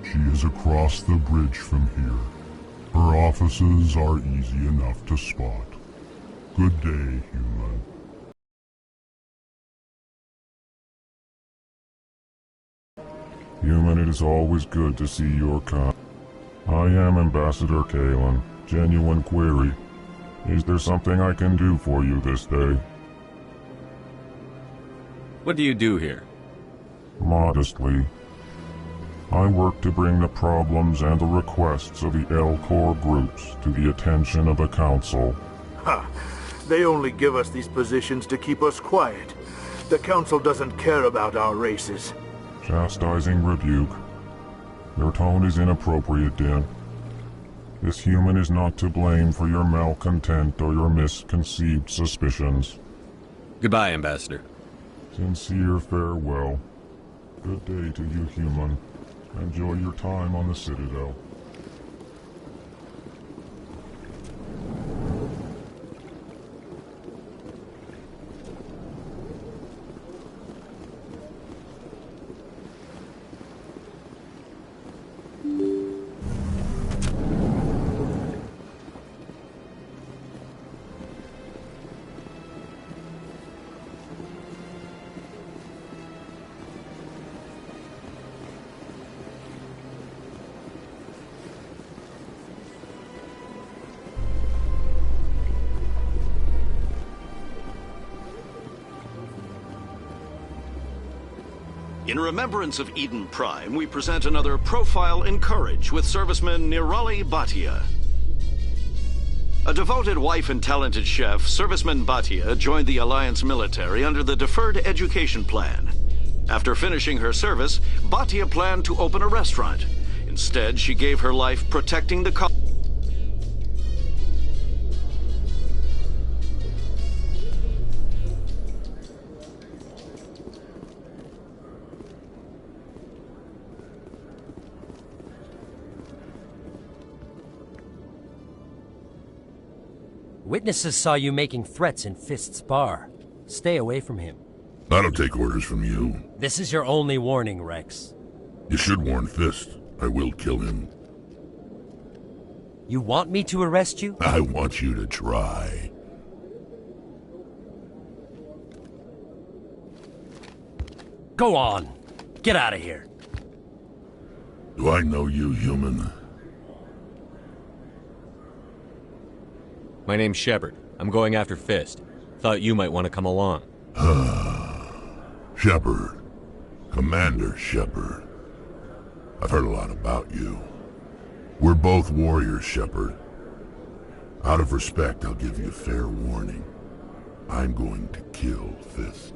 She is across the bridge from here. Her offices are easy enough to spot. Good day, human. Human, it is always good to see your kind. I am Ambassador Kalen. Genuine query. Is there something I can do for you this day? What do you do here? Modestly. I work to bring the problems and the requests of the L-Corps groups to the attention of the Council. Ha! They only give us these positions to keep us quiet. The Council doesn't care about our races. Chastising rebuke. Your tone is inappropriate, Din. This human is not to blame for your malcontent or your misconceived suspicions. Goodbye, Ambassador. Sincere farewell. Good day to you, human. Enjoy your time on the Citadel. In remembrance of Eden Prime, we present another Profile in Courage with serviceman Nirali Bhatia. A devoted wife and talented chef, Serviceman Bhatia joined the Alliance military under the Deferred Education Plan. After finishing her service, Bhatia planned to open a restaurant. Instead, she gave her life protecting the Witnesses saw you making threats in Fist's bar. Stay away from him. I don't take orders from you. This is your only warning, Rex. You should warn Fist. I will kill him. You want me to arrest you? I want you to try. Go on. Get out of here. Do I know you, human? My name's Shepard. I'm going after Fist. Thought you might want to come along. Shepard. Commander Shepard. I've heard a lot about you. We're both warriors, Shepard. Out of respect, I'll give you fair warning. I'm going to kill Fist.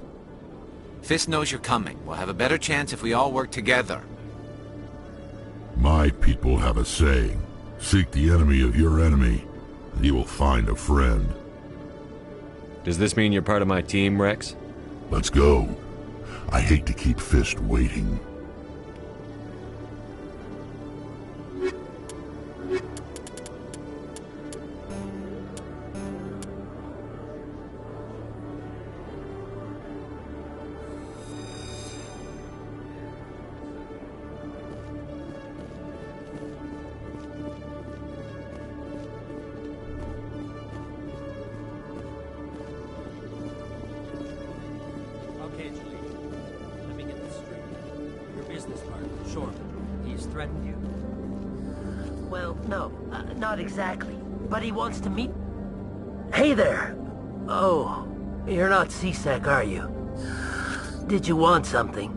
Fist knows you're coming. We'll have a better chance if we all work together. My people have a saying. Seek the enemy of your enemy, and you will find a friend. Does this mean you're part of my team, Rex? Let's go. I hate to keep Fist waiting. Exactly, but he wants to meet... Hey there! Oh, you're not CSEC, are you? Did you want something?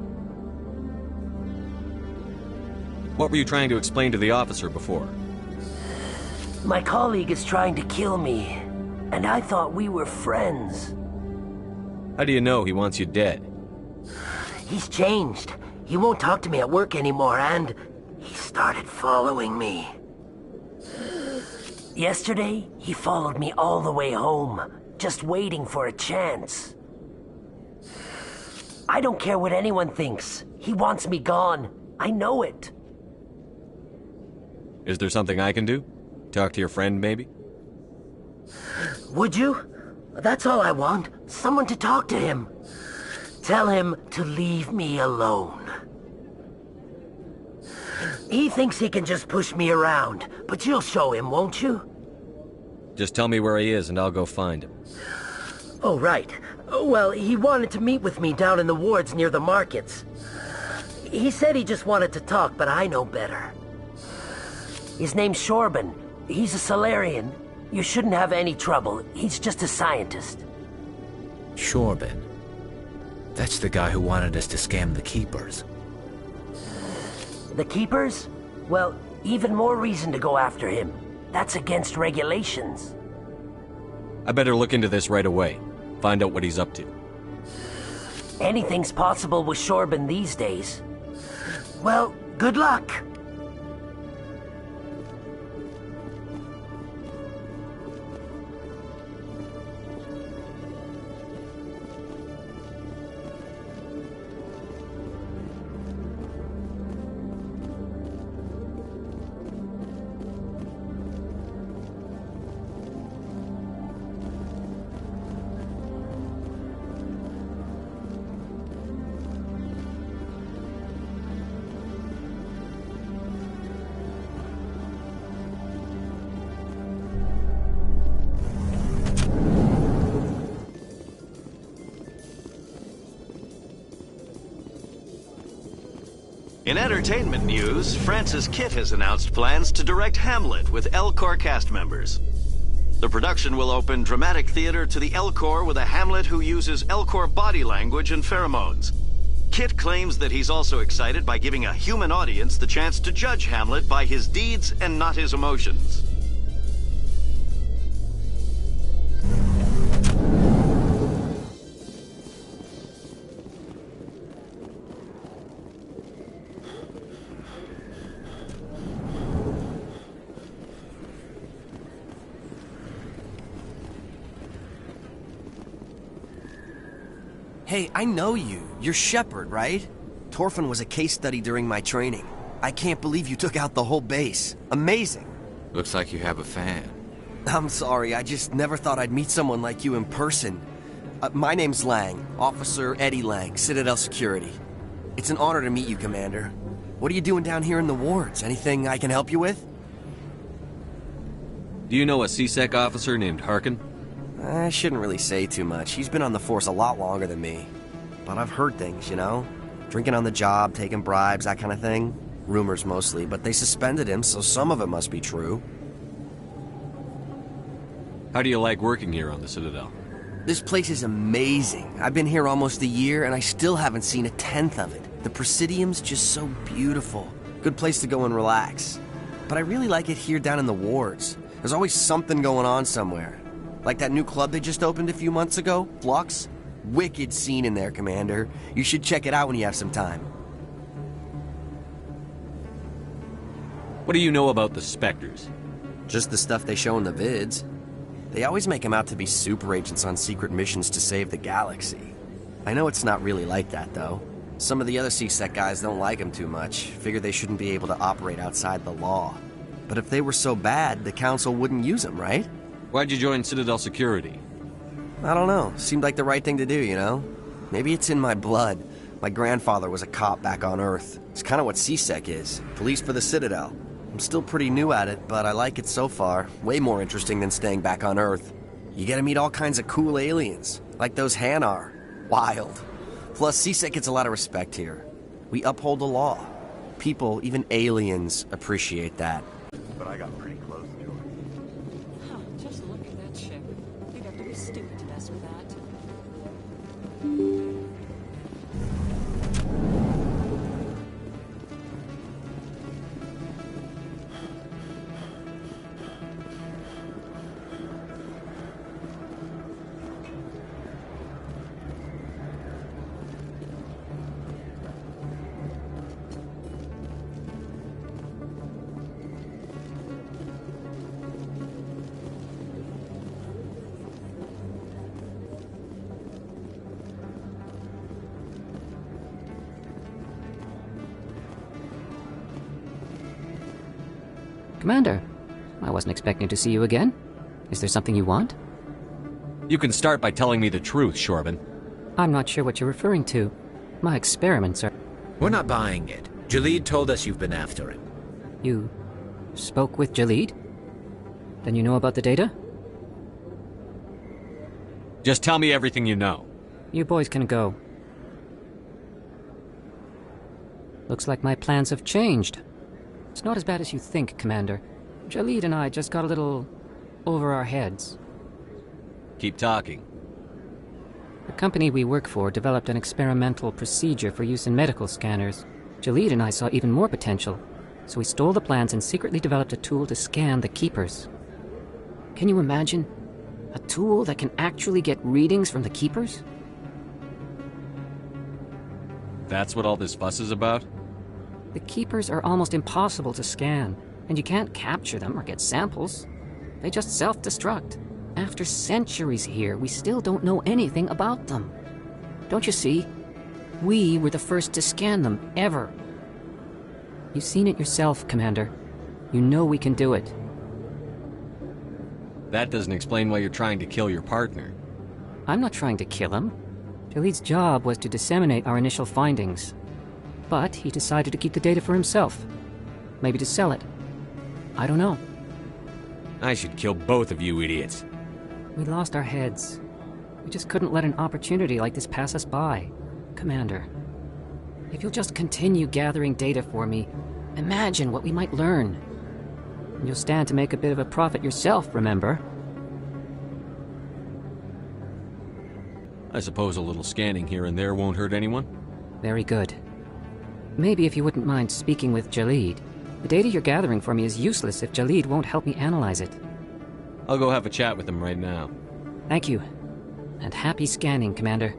What were you trying to explain to the officer before? My colleague is trying to kill me, and I thought we were friends. How do you know he wants you dead? He's changed. He won't talk to me at work anymore, and he started following me. Yesterday, he followed me all the way home, just waiting for a chance. I don't care what anyone thinks. He wants me gone. I know it. Is there something I can do? Talk to your friend, maybe? Would you? That's all I want. Someone to talk to him. Tell him to leave me alone. He thinks he can just push me around, but you'll show him, won't you? Just tell me where he is and I'll go find him. Oh, right. Well, he wanted to meet with me down in the wards near the markets. He said he just wanted to talk, but I know better. His name's Shorban. He's a Salarian. You shouldn't have any trouble. He's just a scientist. Shorban? That's the guy who wanted us to scam the Keepers. The Keepers? Well, even more reason to go after him. That's against regulations. I better look into this right away. Find out what he's up to. Anything's possible with Shorban these days. Well, good luck. In entertainment news, Francis Kitt has announced plans to direct Hamlet with Elcor cast members. The production will open dramatic theater to the Elcor with a Hamlet who uses Elcor body language and pheromones. Kitt claims that he's also excited by giving a human audience the chance to judge Hamlet by his deeds and not his emotions. Hey, I know you. You're Shepard, right? Torfin was a case study during my training. I can't believe you took out the whole base. Amazing. Looks like you have a fan. I'm sorry, I just never thought I'd meet someone like you in person. My name's Lang, Officer Eddie Lang, Citadel Security. It's an honor to meet you, Commander. What are you doing down here in the wards? Anything I can help you with? Do you know a C-Sec officer named Harkin? I shouldn't really say too much. He's been on the force a lot longer than me. But I've heard things, you know? Drinking on the job, taking bribes, that kind of thing. Rumors mostly, but they suspended him, so some of it must be true. How do you like working here on the Citadel? This place is amazing. I've been here almost a year, and I still haven't seen a tenth of it. The Presidium's just so beautiful. Good place to go and relax. But I really like it here down in the wards. There's always something going on somewhere. Like that new club they just opened a few months ago, Flux. Wicked scene in there, Commander. You should check it out when you have some time. What do you know about the Spectres? Just the stuff they show in the vids. They always make them out to be super agents on secret missions to save the galaxy. I know it's not really like that, though. Some of the other C-Sec guys don't like them too much, figure they shouldn't be able to operate outside the law. But if they were so bad, the Council wouldn't use them, right? Why'd you join Citadel Security? I don't know. Seemed like the right thing to do, you know? Maybe it's in my blood. My grandfather was a cop back on Earth. It's kind of what C-Sec is. Police for the Citadel. I'm still pretty new at it, but I like it so far. Way more interesting than staying back on Earth. You get to meet all kinds of cool aliens, like those Hanar. Wild. Plus, C-Sec gets a lot of respect here. We uphold the law. People, even aliens, appreciate that. But I got pretty close to it. Huh, just look at that ship. You'd have to be stupid to mess with that. Commander, I wasn't expecting to see you again. Is there something you want? You can start by telling me the truth, Shorban. I'm not sure what you're referring to. My experiments are... We're not buying it. Jalid told us you've been after him. You spoke with Jalid? Then you know about the data? Just tell me everything you know. You boys can go. Looks like my plans have changed. It's not as bad as you think, Commander. Jalid and I just got a little over our heads. Keep talking. The company we work for developed an experimental procedure for use in medical scanners. Jalid and I saw even more potential, so we stole the plans and secretly developed a tool to scan the Keepers. Can you imagine? A tool that can actually get readings from the Keepers? That's what all this fuss is about? The Keepers are almost impossible to scan, and you can't capture them or get samples. They just self-destruct. After centuries here, we still don't know anything about them. Don't you see? We were the first to scan them, ever. You've seen it yourself, Commander. You know we can do it. That doesn't explain why you're trying to kill your partner. I'm not trying to kill him. Jalid's job was to disseminate our initial findings. But he decided to keep the data for himself. Maybe to sell it. I don't know. I should kill both of you idiots. We lost our heads. We just couldn't let an opportunity like this pass us by. Commander, if you'll just continue gathering data for me, imagine what we might learn. And you'll stand to make a bit of a profit yourself, remember? I suppose a little scanning here and there won't hurt anyone? Very good. Maybe if you wouldn't mind speaking with Jalid. The data you're gathering for me is useless if Jalid won't help me analyze it. I'll go have a chat with him right now. Thank you. And happy scanning, Commander.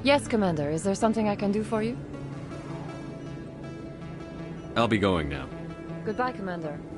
Yes, Commander. Is there something I can do for you? I'll be going now. Goodbye, Commander.